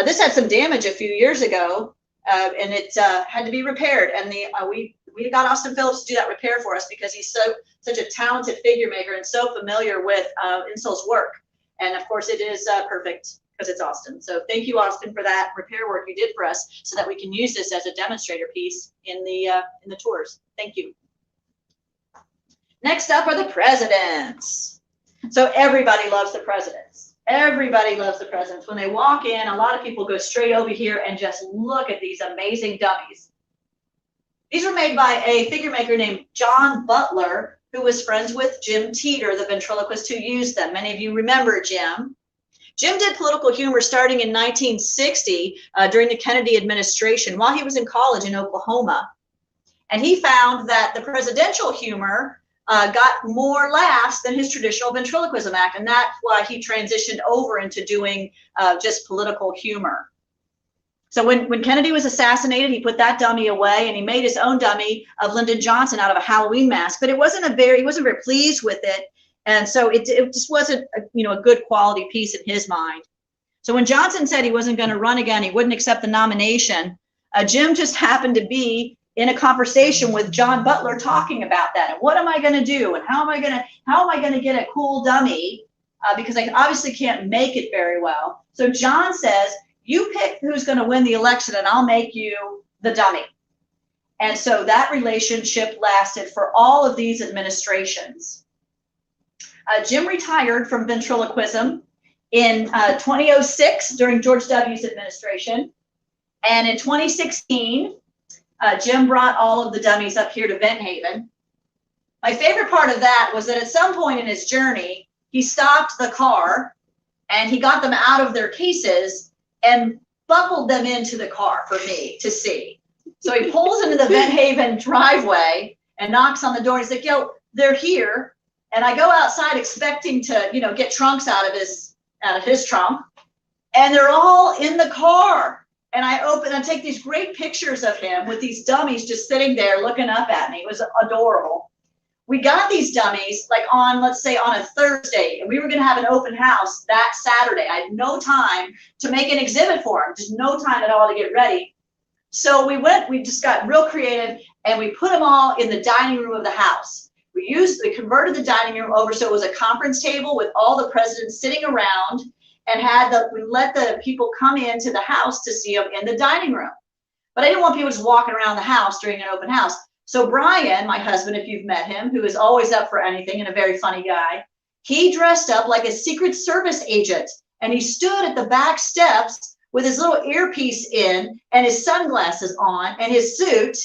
This had some damage a few years ago and it had to be repaired. And we got Austin Phillips to do that repair for us because he's such a talented figure maker and so familiar with Ensell's work. And of course it is perfect because it's Austin. So thank you, Austin, for that repair work you did for us so that we can use this as a demonstrator piece in the tours. Thank you. Next up are the presidents. So everybody loves the presidents. Everybody loves the presidents. When they walk in, a lot of people go straight over here and just look at these amazing dummies. These were made by a figure maker named John Butler, who was friends with Jim Teeter, the ventriloquist who used them. Many of you remember Jim. Jim did political humor starting in 1960 during the Kennedy administration while he was in college in Oklahoma. And he found that the presidential humor got more laughs than his traditional ventriloquism act. And that's why he transitioned over into doing just political humor. So when Kennedy was assassinated, he put that dummy away and he made his own dummy of Lyndon Johnson out of a Halloween mask, but he wasn't very pleased with it. And so it just wasn't a good quality piece in his mind. So when Johnson said he wasn't going to run again, he wouldn't accept the nomination, Jim just happened to be in a conversation with John Butler talking about that. And what am I going to do? And how am I going to get a cool dummy? Because I obviously can't make it very well. So John says, you pick who's going to win the election and I'll make you the dummy. And so that relationship lasted for all of these administrations. Jim retired from ventriloquism in 2006 during George W.'s administration. And in 2016, Jim brought all of the dummies up here to Vent Haven. My favorite part of that was that at some point in his journey, he stopped the car and he got them out of their cases and buckled them into the car for me to see. So he pulls into the Vent Haven driveway and knocks on the door. He's like, yo, they're here. And I go outside expecting to, get trunks out of his trunk. And they're all in the car. And I take these great pictures of him with these dummies just sitting there looking up at me. It was adorable. We got these dummies let's say on a Thursday, and we were going to have an open house that Saturday. I had no time to make an exhibit for them, just no time at all to get ready. So we just got real creative and we put them all in the dining room of the house. We converted the dining room over so it was a conference table with all the presidents sitting around, and we let the people come into the house to see them in the dining room. But I didn't want people just walking around the house during an open house. So Brian, my husband, if you've met him, who is always up for anything and a very funny guy, he dressed up like a Secret Service agent and he stood at the back steps with his little earpiece in and his sunglasses on and his suit.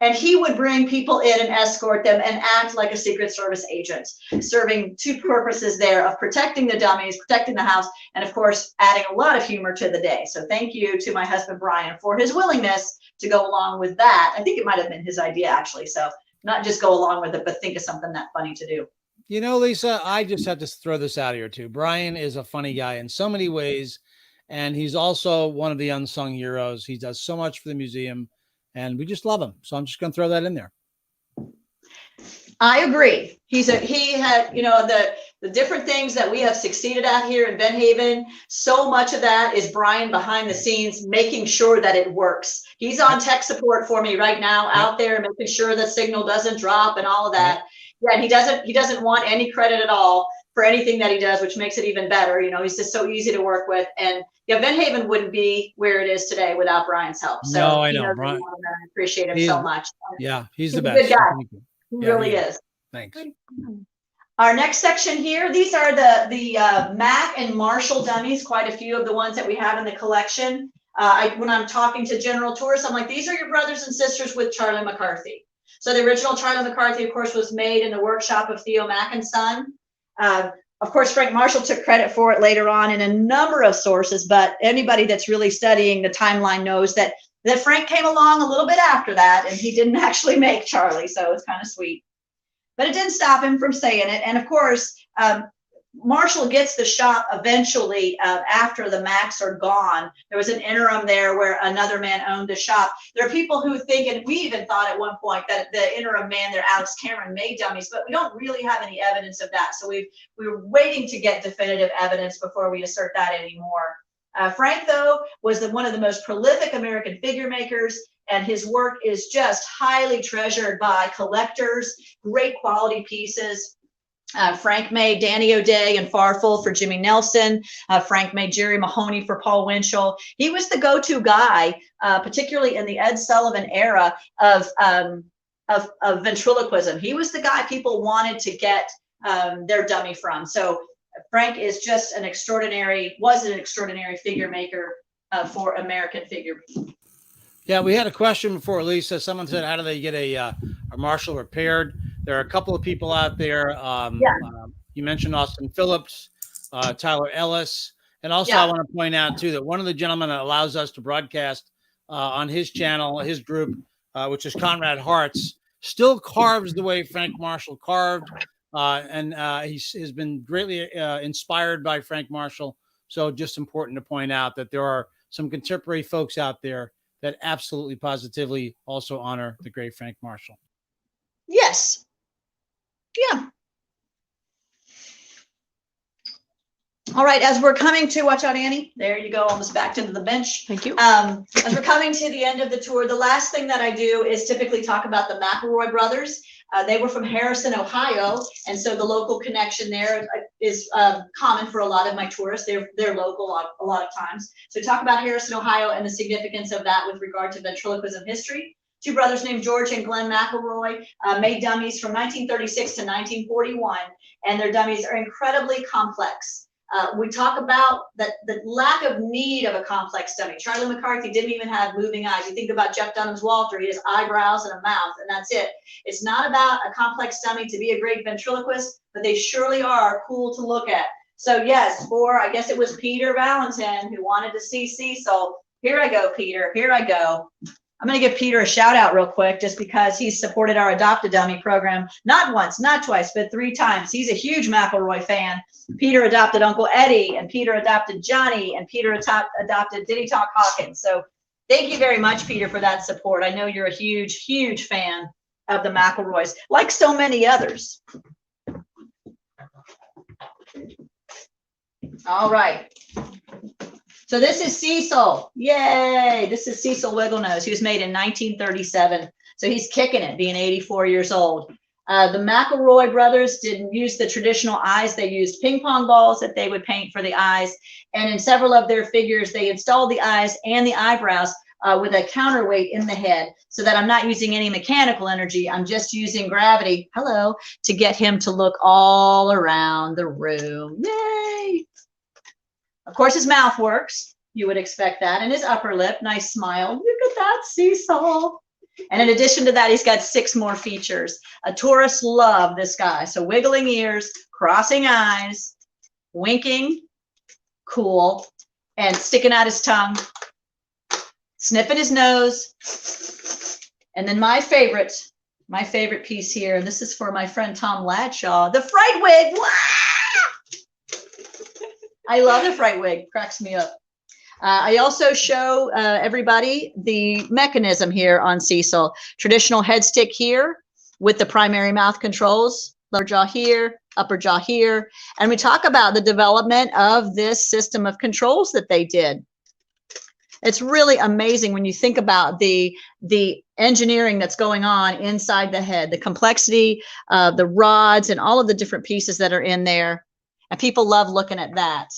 And he would bring people in and escort them and act like a Secret Service agent, serving two purposes there of protecting the dummies, protecting the house, and of course, adding a lot of humor to the day. So thank you to my husband, Brian, for his willingness to go along with that. I think it might've been his idea actually. So not just go along with it, but think of something that funny to do. Lisa, I just have to throw this out here too. Brian is a funny guy in so many ways. And he's also one of the unsung heroes. He does so much for the museum. And we just love him. So I'm just going to throw that in there. I agree. He had, the different things that we have succeeded at here in Vent Haven. So much of that is Brian behind the scenes, making sure that it works. He's on tech support for me right now out there, making sure the signal doesn't drop and all of that. Yeah. And he doesn't want any credit at all for anything that he does, which makes it even better. He's just so easy to work with. And Vent Haven wouldn't be where it is today without Brian's help. So no, I know. Brian, I appreciate him so much. Yeah, he's the a best. Good guy. He really is. Thanks. Our next section here, these are the Mac and Marshall dummies, quite a few of the ones that we have in the collection. When I'm talking to general tourists, I'm like, these are your brothers and sisters with Charlie McCarthy. So the original Charlie McCarthy, of course, was made in the workshop of Theo Mac and Son. Of course, Frank Marshall took credit for it later on in a number of sources, but anybody that's really studying the timeline knows that Frank came along a little bit after that and he didn't actually make Charlie, so it's kind of sweet. But it didn't stop him from saying it. And of course, Marshall gets the shop eventually after the Macs are gone. There was an interim there where another man owned the shop. There are people who think, and we even thought at one point that the interim man there, Alex Cameron, made dummies, but we don't really have any evidence of that. So we were waiting to get definitive evidence before we assert that anymore. Frank, though, was one of the most prolific American figure makers, and his work is just highly treasured by collectors, great quality pieces. Frank made Danny O'Day and Farfel for Jimmy Nelson. Frank made Jerry Mahoney for Paul Winchell. He was the go-to guy, particularly in the Ed Sullivan era of ventriloquism. He was the guy people wanted to get their dummy from. So Frank is just an extraordinary figure maker for American figure. Yeah, we had a question before, Lisa. Someone said, how do they get a Marshall repaired? There are a couple of people out there. You mentioned Austin Phillips, Tyler Ellis. And also I want to point out, too, that one of the gentlemen that allows us to broadcast on his channel, his group, which is Conrad Hart's, still carves the way Frank Marshall carved. And he's been greatly inspired by Frank Marshall. So just important to point out that there are some contemporary folks out there that absolutely positively also honor the great Frank Marshall. Yes. Yeah. All right, as we're coming to, watch out, Annie. There you go, almost backed into the bench. Thank you. As we're coming to the end of the tour, the last thing that I do is typically talk about the McElroy brothers. They were from Harrison, Ohio, and so the local connection there is common for a lot of my tourists. They're local a lot of times. So talk about Harrison, Ohio, and the significance of that with regard to ventriloquism history. Two brothers named George and Glenn McElroy made dummies from 1936 to 1941, and their dummies are incredibly complex. We talk about the lack of need of a complex dummy. Charlie McCarthy didn't even have moving eyes. You think about Jeff Dunham's Walter, he has eyebrows and a mouth, and that's it. It's not about a complex dummy to be a great ventriloquist, but they surely are cool to look at. So yes, I guess it was Peter Valentin who wanted to see Cecil. Here I go, Peter, here I go. I'm going to give Peter a shout out real quick just because he's supported our Adopt a Dummy program, not once, not twice, but 3 times. He's a huge McElroy fan. Peter adopted Uncle Eddie, and Peter adopted Johnny, and Peter adopted Diddy Talk Hawkins. So thank you very much, Peter, for that support. I know you're a huge, huge fan of the McElroys, like so many others. All right. So this is Cecil. Yay. This is Cecil Wigglenose. He was made in 1937. So he's kicking it, being 84 years old. The McElroy brothers didn't use the traditional eyes. They used ping pong balls that they would paint for the eyes. And in several of their figures, they installed the eyes and the eyebrows with a counterweight in the head so that I'm not using any mechanical energy. I'm just using gravity, to get him to look all around the room. Yay. Of course, his mouth works. You would expect that. And his upper lip, nice smile. Look at that, Cecil. And in addition to that, he's got 6 more features. Tourists love this guy. So wiggling ears, crossing eyes, winking, cool, and sticking out his tongue, sniffing his nose. And then my favorite piece here, and this is for my friend Tom Ladshaw, the fright wig. Wow! I love the fright wig, cracks me up. I also show everybody the mechanism here on Cecil. Traditional head stick here with the primary mouth controls, lower jaw here, upper jaw here. And we talk about the development of this system of controls that they did. It's really amazing when you think about the engineering that's going on inside the head, the complexity of the rods and all of the different pieces that are in there. And people love looking at that.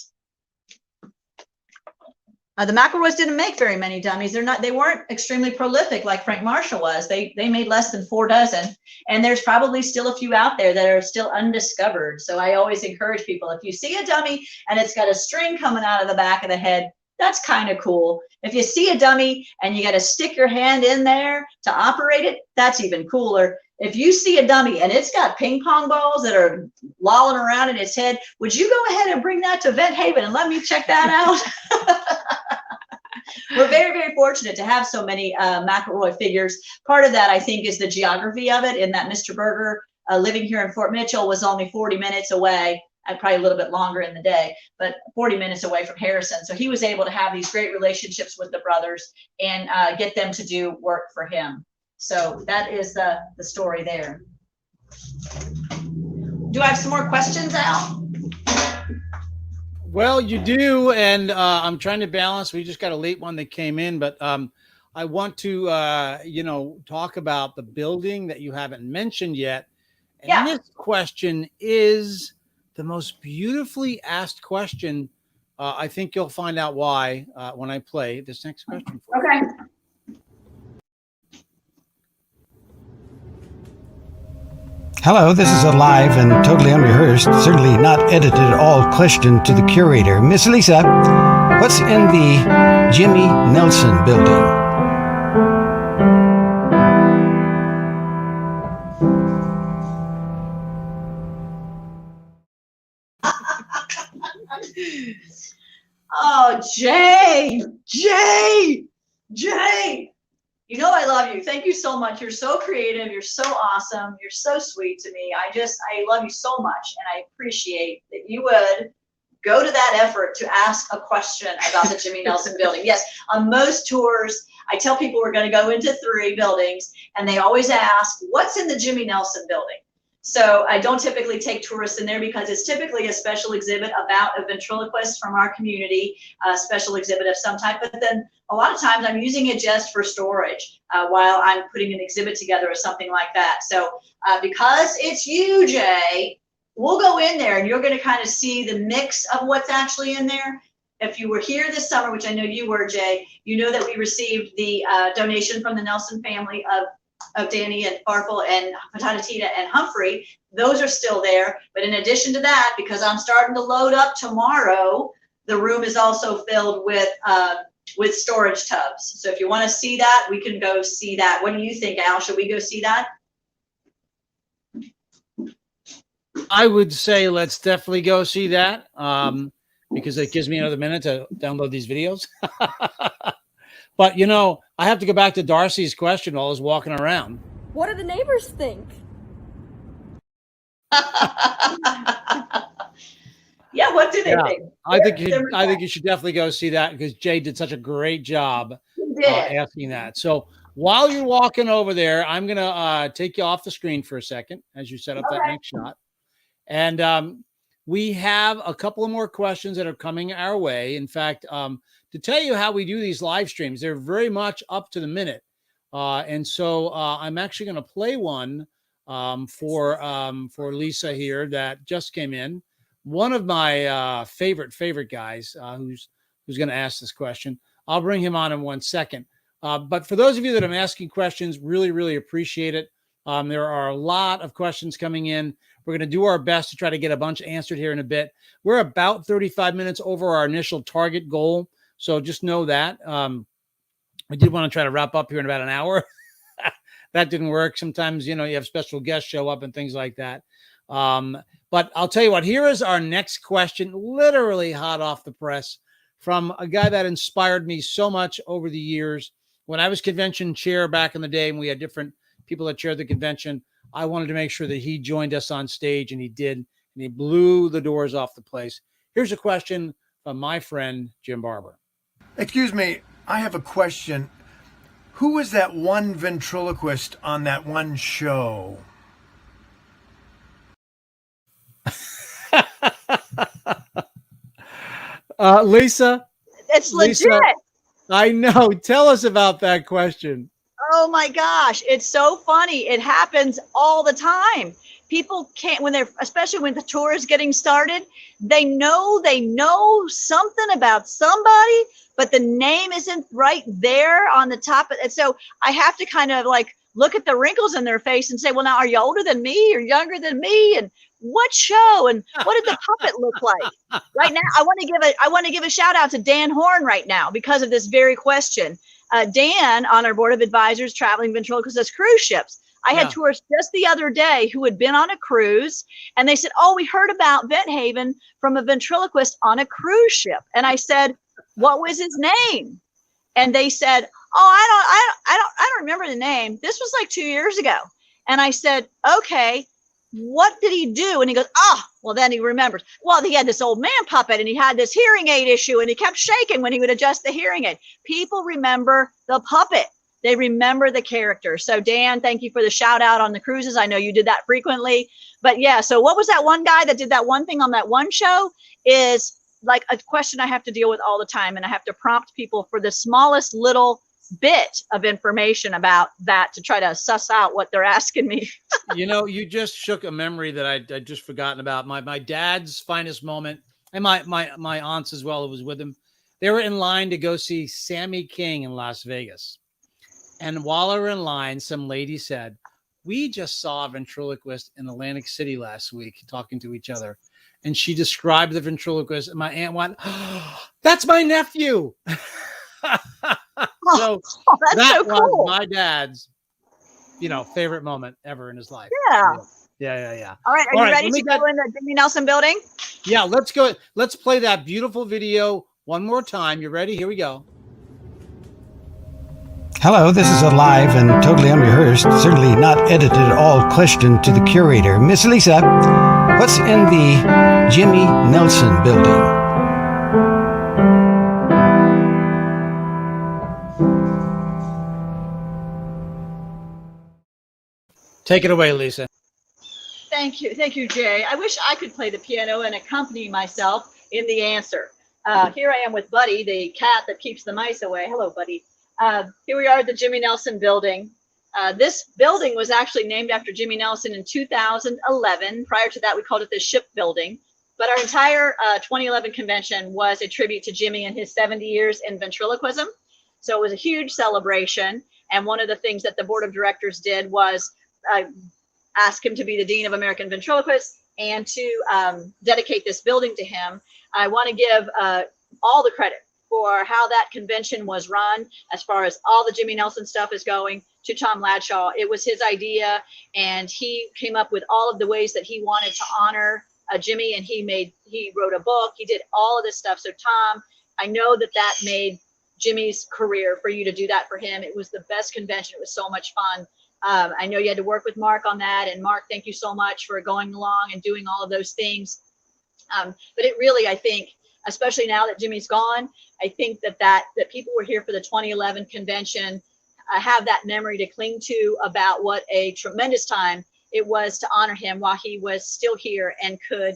The McElroys didn't make very many dummies. They weren't extremely prolific like Frank Marshall was. They made less than 4 dozen. And there's probably still a few out there that are still undiscovered. So I always encourage people, if you see a dummy and it's got a string coming out of the back of the head, that's kind of cool. If you see a dummy and you got to stick your hand in there to operate it, that's even cooler. If you see a dummy and it's got ping pong balls that are lolling around in its head, would you go ahead and bring that to Vent Haven and let me check that out? We're very, very fortunate to have so many McElroy figures. Part of that, I think, is the geography of it, in that Mr. Berger, living here in Fort Mitchell, was only 40 minutes away, and probably a little bit longer in the day, but 40 minutes away from Harrison. So he was able to have these great relationships with the brothers and get them to do work for him. So that is the story there. Do I have some more questions, Al? Well, you do, and I'm trying to balance. We just got a late one that came in, but I want to, talk about the building that you haven't mentioned yet. And this question is the most beautifully asked question. I think you'll find out why when I play this next question for you. Okay. Hello, this is a live and totally unrehearsed, certainly not edited at all question to the curator. Miss Lisa, what's in the Jimmy Nelson building? Oh, Jay. You know I love you. Thank you so much. You're so creative. You're so awesome. You're so sweet to me. I love you so much, and I appreciate that you would go to that effort to ask a question about the Jimmy Nelson building. Yes, on most tours, I tell people we're going to go into 3 buildings, and they always ask, what's in the Jimmy Nelson building? So I don't typically take tourists in there because it's typically a special exhibit about a ventriloquist from our community, a special exhibit of some type. But then a lot of times I'm using it just for storage while I'm putting an exhibit together or something like that. So because it's you, Jay, we'll go in there and you're going to kind of see the mix of what's actually in there. If you were here this summer, which I know you were, Jay, you know that we received the donation from the Nelson family of Danny and Farfel and Patatita and Humphrey. Those are still there. But in addition to that, because I'm starting to load up tomorrow, the room is also filled with storage tubs. So if you want to see that, we can go see that. What do you think, Al? Should we go see that? I would say let's definitely go see that because it gives me another minute to download these videos. But, you know, I have to go back to Darcy's question while I was walking around. What do the neighbors think? Yeah, what do they think? I think you should definitely go see that because Jay did such a great job asking that. So while you're walking over there, I'm going to take you off the screen for a second as you set up that next shot. And we have a couple of more questions that are coming our way. In fact, to tell you how we do these live streams, they're very much up to the minute. And so I'm actually going to play one for Lisa here that just came in. One of my favorite guys who's going to ask this question. I'll bring him on in 1 second. But for those of you that I'm asking questions, really appreciate it. There are a lot of questions coming in. We're going to do our best to try to get a bunch answered here in a bit. We're about 35 minutes over our initial target goal. So just know that. We did want to try to wrap up here in about an hour. That didn't work. Sometimes, you know, you have special guests show up and things like that. But I'll tell you what, here is our next question, literally hot off the press from a guy that inspired me so much over the years. When I was convention chair back in the day and we had different people that chaired the convention, I wanted to make sure that he joined us on stage, and he did, and he blew the doors off the place. Here's a question from my friend, Jim Barber. Excuse me, I have a question. Who was that one ventriloquist on that one show? Lisa? It's legit. Lisa, I know. Tell us about that question. Oh my gosh, it's so funny. It happens all the time. People can't, especially when the tour is getting started, they know something about somebody, but the name isn't right there on the top. And so I have to kind of like look at the wrinkles in their face and say, well, now, are you older than me or younger than me? And what show? And what did the puppet look like? Right now, I want to give a shout out to Dan Horn right now because of this very question. Dan on our board of advisors, traveling ventriloquists, cruise ships. I had tourists just the other day who had been on a cruise, and they said, "Oh, we heard about Vent Haven from a ventriloquist on a cruise ship." And I said, "What was his name?" And they said, "Oh, I don't remember the name. This was like 2 years ago." And I said, "Okay, what did he do?" And he goes, well, then he remembers. Well, he had this old man puppet, and he had this hearing aid issue, and he kept shaking when he would adjust the hearing aid. People remember the puppet. They remember the character. So Dan, thank you for the shout out on the cruises. I know you did that frequently, but yeah. So what was that one guy that did that one thing on that one show is like a question I have to deal with all the time. And I have to prompt people for the smallest little bit of information about that to try to suss out what they're asking me. You know, you just shook a memory that I'd just forgotten about. My dad's finest moment, and my aunts as well, who was with him. They were in line to go see Sammy King in Las Vegas. And while they were in line, some lady said, "We just saw a ventriloquist in Atlantic City last week talking to each other." And she described the ventriloquist, and my aunt went, "Oh, that's my nephew." So that so cool. Was my dad's, favorite moment ever in his life. Yeah. Yeah. All right. Are you ready to go in the Jimmy Nelson building? Yeah, let's go. Let's play that beautiful video one more time. You ready? Here we go. Hello, this is a live and totally unrehearsed, certainly not edited at all question to the curator. Miss Lisa, what's in the Jimmy Nelson building? Take it away, Lisa. Thank you, Jay. I wish I could play the piano and accompany myself in the answer. Here I am with Buddy, the cat that keeps the mice away. Hello, Buddy. Here we are at the Jimmy Nelson building. This building was actually named after Jimmy Nelson in 2011. Prior to that, we called it the Ship Building. But our entire 2011 convention was a tribute to Jimmy and his 70 years in ventriloquism. So it was a huge celebration. And one of the things that the board of directors did was ask him to be the Dean of American Ventriloquists and to dedicate this building to him. I want to give all the credit for how that convention was run, as far as all the Jimmy Nelson stuff is going, to Tom Ladshaw. It was his idea, and he came up with all of the ways that he wanted to honor Jimmy, and he wrote a book. He did all of this stuff. So Tom, I know that made Jimmy's career for you to do that for him. It was the best convention. It was so much fun. I know you had to work with Mark on that, and Mark, thank you so much for going along and doing all of those things. But it really, I think, especially now that Jimmy's gone, I think that people were here for the 2011 convention, have that memory to cling to about what a tremendous time it was to honor him while he was still here and could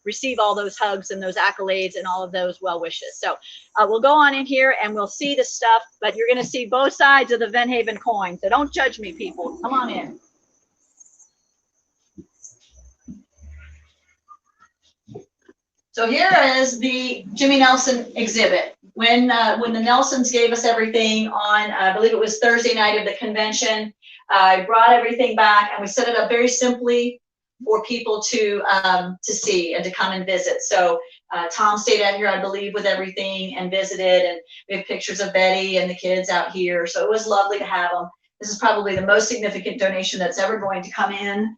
receive all those hugs and those accolades and all of those well wishes. So we'll go on in here and we'll see the stuff, but you're going to see both sides of the Van Haven coin. So don't judge me, people. Come on in. So here is the Jimmy Nelson exhibit. When the Nelsons gave us everything on, I believe it was Thursday night of the convention, I brought everything back and we set it up very simply for people to see and to come and visit. So Tom stayed out here, I believe, with everything and visited, and we have pictures of Betty and the kids out here. So it was lovely to have them. This is probably the most significant donation that's ever going to come in.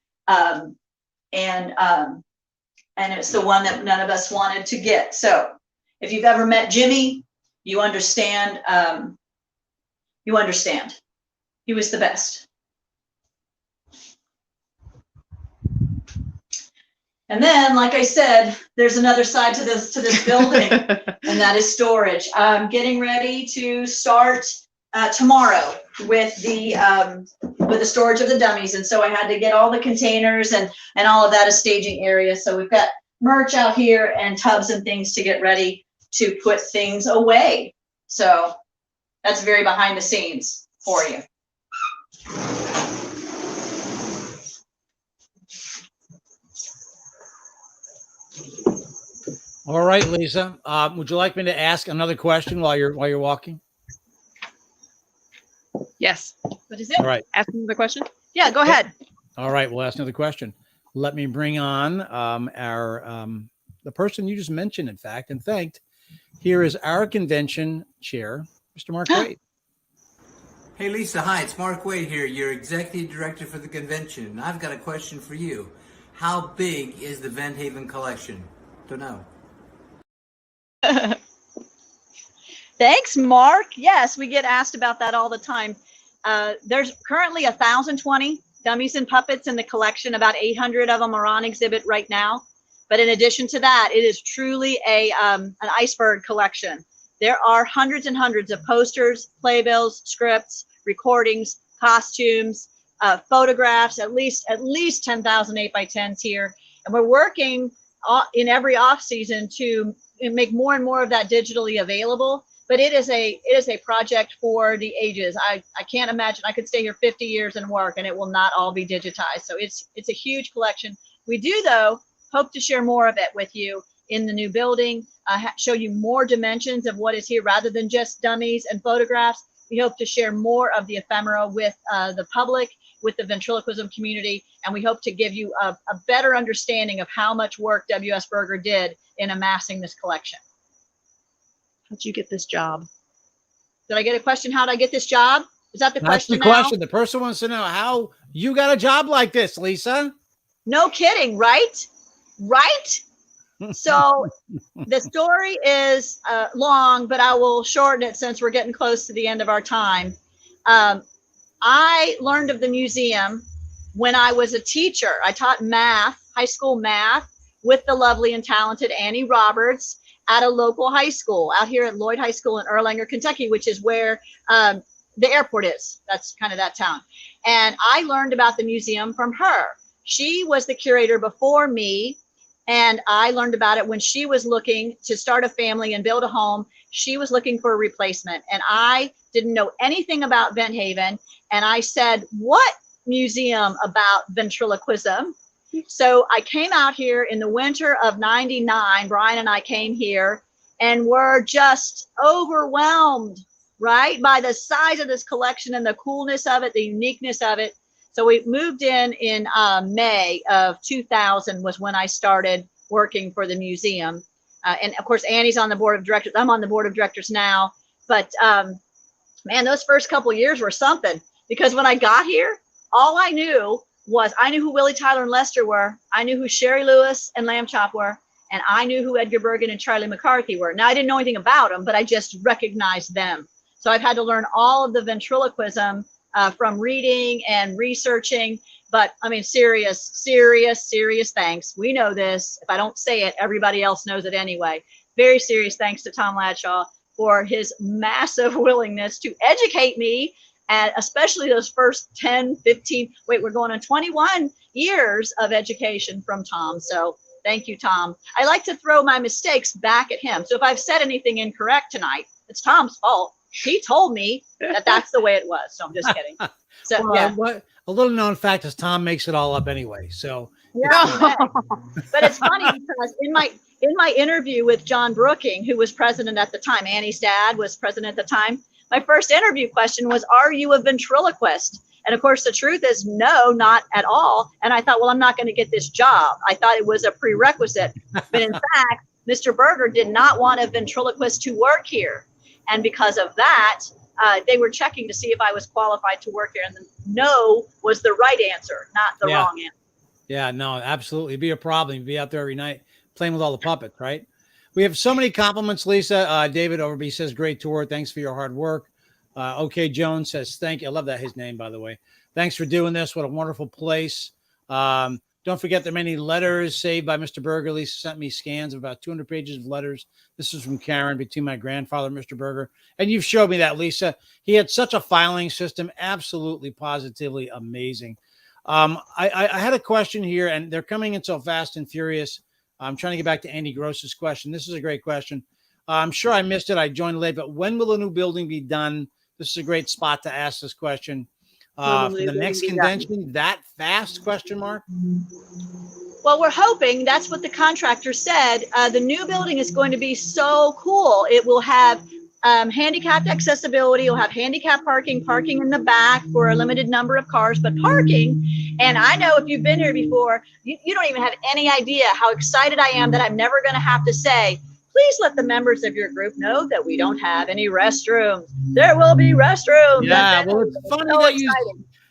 And it's the one that none of us wanted to get. So if you've ever met Jimmy, you understand. You understand. He was the best. And then, like I said, there's another side to this building, and that is storage. I'm getting ready to start tomorrow with the storage of the dummies, and so I had to get all the containers and all of that as staging area. So we've got merch out here and tubs and things to get ready to put things away. So that's very behind the scenes for you. All right, Lisa. Would you like me to ask another question while you're walking? Yes. What is it? All right. Ask another question. Yeah, go ahead. All right, we'll ask another question. Let me bring on the person you just mentioned, in fact, and thanked. Here is our convention chair, Mr. Mark Wade. Hey, Lisa. Hi, it's Mark Wade here, your executive director for the convention. And I've got a question for you. How big is the Van Haven collection? Don't know. Thanks, Mark. Yes, we get asked about that all the time. There's currently 1,020 dummies and puppets in the collection. About 800 of them are on exhibit right now. But in addition to that, it is truly an iceberg collection. There are hundreds and hundreds of posters, playbills, scripts, recordings, costumes, photographs, at least 10,000 8x10s here. And we're working in every off season to make more and more of that digitally available. But it is a project for the ages. I can't imagine I could stay here 50 years and work and it will not all be digitized. So it's a huge collection. We do, though, hope to share more of it with you in the new building, show you more dimensions of what is here rather than just dummies and photographs. We hope to share more of the ephemera with the public, with the ventriloquism community, and we hope to give you a better understanding of how much work W.S. Berger did in amassing this collection. How'd you get this job? Did I get a question? How'd I get this job? Is that the question? That's the question. The person wants to know how you got a job like this, Lisa. No kidding, right? Right? So the story is long, but I will shorten it since we're getting close to the end of our time. I learned of the museum when I was a teacher. I taught math, high school math, with the lovely and talented Annie Roberts at a local high school out here at Lloyd High School in Erlanger, Kentucky, which is where the airport is. That's kind of that town. And I learned about the museum from her. She was the curator before me, and I learned about it when she was looking to start a family and build a home. She was looking for a replacement, and I didn't know anything about Vent Haven. And I said, what museum about ventriloquism? So I came out here in the winter of '99. Brian and I came here and were just overwhelmed, right, by the size of this collection and the coolness of it, the uniqueness of it. So we moved in May of 2000 was when I started working for the museum. And of course, Annie's on the board of directors. I'm on the board of directors now. But man, those first couple of years were something, because when I got here, all I knew was I knew who Willie Tyler and Lester were. I knew who Shari Lewis and Lamb Chop were. And I knew who Edgar Bergen and Charlie McCarthy were. Now, I didn't know anything about them, but I just recognized them. So I've had to learn all of the ventriloquism from reading and researching. But I mean, serious thanks. We know this. If I don't say it, everybody else knows it anyway. Very serious thanks to Tom Ladshaw for his massive willingness to educate me, and especially those first 10, 15, we're going on 21 years of education from Tom. So thank you, Tom. I like to throw my mistakes back at him. So if I've said anything incorrect tonight, it's Tom's fault. He told me that that's the way it was. So I'm just kidding. So well, yeah. What a little known fact is Tom makes it all up anyway. So yeah. But it's funny because in my interview with John Brooking, who was president at the time, Annie's dad was president at the time, my first interview question was, are you a ventriloquist? And of course, the truth is no, not at all. And I thought, well, I'm not going to get this job. I thought it was a prerequisite. But in fact, Mr. Berger did not want a ventriloquist to work here. And because of that, they were checking to see if I was qualified to work here. And the no was the right answer, not the wrong answer. Yeah, no, absolutely. It'd be a problem. You'd be out there every night playing with all the puppets, right? We have so many compliments, Lisa. David Overby says, great tour. Thanks for your hard work. OK Jones says, thank you. I love that, his name, by the way. Thanks for doing this. What a wonderful place. Don't forget the many letters saved by Mr. Berger. Lisa sent me scans of about 200 pages of letters. This is from Karen between my grandfather and Mr. Berger. And you've showed me that, Lisa. He had such a filing system. Absolutely, positively amazing. I had a question here, and they're coming in so fast and furious. I'm trying to get back to Andy Gross's question. This is a great question. I'm sure I missed it. I joined late, but when will the new building be done? This is a great spot to ask this question. For the next convention, that fast, question mark? Well, we're hoping. That's what the contractor said. The new building is going to be so cool. It will have handicapped accessibility. You'll have handicap parking in the back for a limited number of cars, but parking. And I know if you've been here before, you don't even have any idea how excited I am that I'm never going to have to say, please let the members of your group know that we don't have any restrooms. There will be restrooms. Yeah, well, it's funny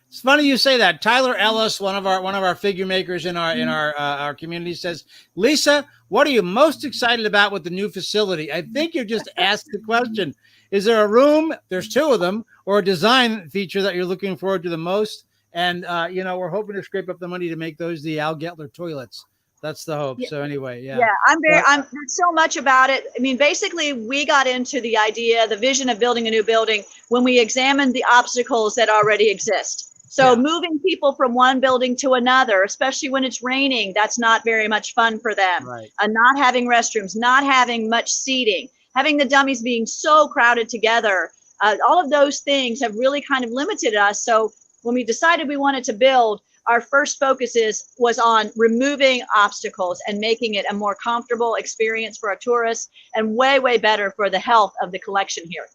it's funny you say that. Tyler Ellis, one of our figure makers in our community, says, Lisa, what are you most excited about with the new facility? I think you just asked the question. Is there a room? There's two of them, or a design feature that you're looking forward to the most? And we're hoping to scrape up the money to make those the Al Gettler toilets. That's the hope. Yeah. So anyway, yeah. Yeah, I'm so much about it. I mean, basically, we got into the idea, the vision of building a new building when we examined the obstacles that already exist. So moving people from one building to another, especially when it's raining, that's not very much fun for them. Right. Not having restrooms, not having much seating, having the dummies being so crowded together. All of those things have really kind of limited us. So when we decided we wanted to build, our first focus was on removing obstacles and making it a more comfortable experience for our tourists and way, way better for the health of the collection here.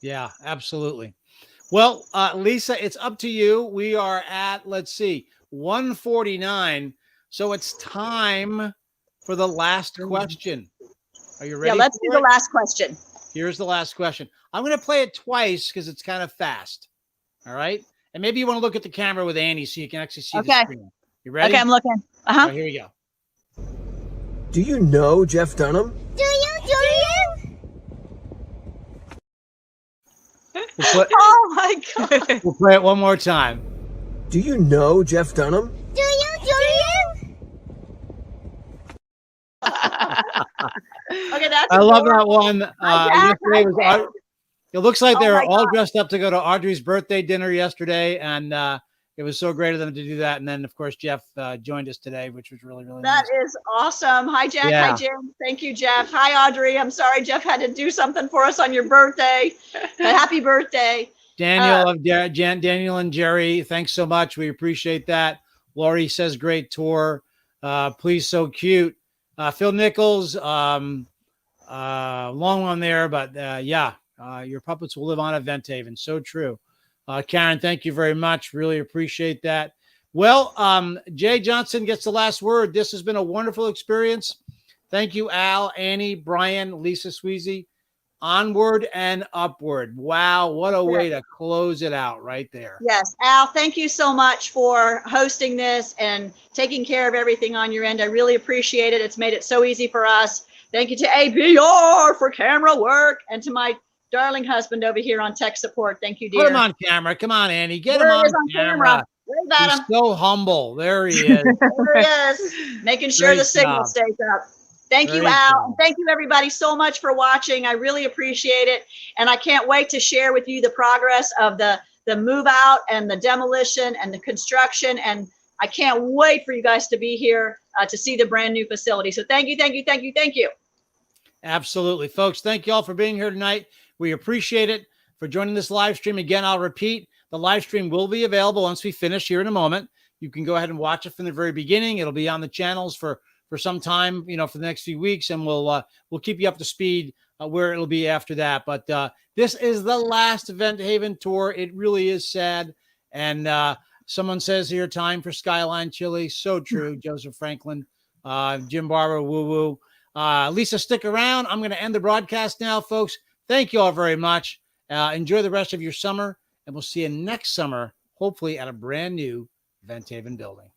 Yeah, absolutely. Well, Lisa, it's up to you. We are at, 1:49. So it's time for the last question. Are you ready? Yeah, let's do the last question. Here's the last question. I'm going to play it twice because it's kind of fast. All right. And maybe you want to look at the camera with Annie so you can actually see the screen. You ready? Okay, I'm looking. All right, here we go. Do you know Jeff Dunham? Do you? Oh my God. We'll play it one more time. Do you know Jeff Dunham? Do you? Okay, that's I love that adorable. one. Yesterday was it looks like Oh they were my all God. dressed up to go to Audrey's birthday dinner yesterday, and it was so great of them to do that. And then, of course, Jeff joined us today, which was really, really That nice. is awesome. Hi, Jack. Yeah. Hi, Jim. Thank you, Jeff. Hi, Audrey. I'm sorry Jeff had to do something for us on your birthday. But happy birthday. Daniel and Jerry, thanks so much. We appreciate that. Lori says great tour. Please, so cute. Phil Nichols, long one there, but your puppets will live on at Vent Haven. So true. Karen, thank you very much. Really appreciate that. Well, Jay Johnson gets the last word. This has been a wonderful experience. Thank you, Al, Annie, Brian, Lisa Sweezy. Onward and upward. Wow, what a way to close it out right there. Yes, Al, thank you so much for hosting this and taking care of everything on your end. I really appreciate it. It's made it so easy for us. Thank you to APR for camera work and to my darling husband over here on tech support. Thank you, dear. Put him on camera. Come on, Annie. Get There him he is on camera. Wave at He's him. so humble. There he is. There he is. Making sure Great the signal job. stays up. Thank you, Great Al. job. Thank you, everybody, so much for watching. I really appreciate it. And I can't wait to share with you the progress of the move out and the demolition and the construction. And I can't wait for you guys to be here to see the brand new facility. So thank you, thank you, thank you, thank you. Absolutely. Folks, thank you all for being here tonight. We appreciate it for joining this live stream. Again, I'll repeat, the live stream will be available once we finish here in a moment. You can go ahead and watch it from the very beginning. It'll be on the channels for some time, for the next few weeks, and we'll keep you up to speed where it'll be after that. But this is the last Vent Haven tour. It really is sad. And someone says here, time for Skyline Chili. So true. Joseph Franklin, Jim Barber, woo woo. Lisa, stick around. I'm going to end the broadcast now, folks. Thank you all very much. Enjoy the rest of your summer, and we'll see you next summer, hopefully at a brand new Vent Haven building.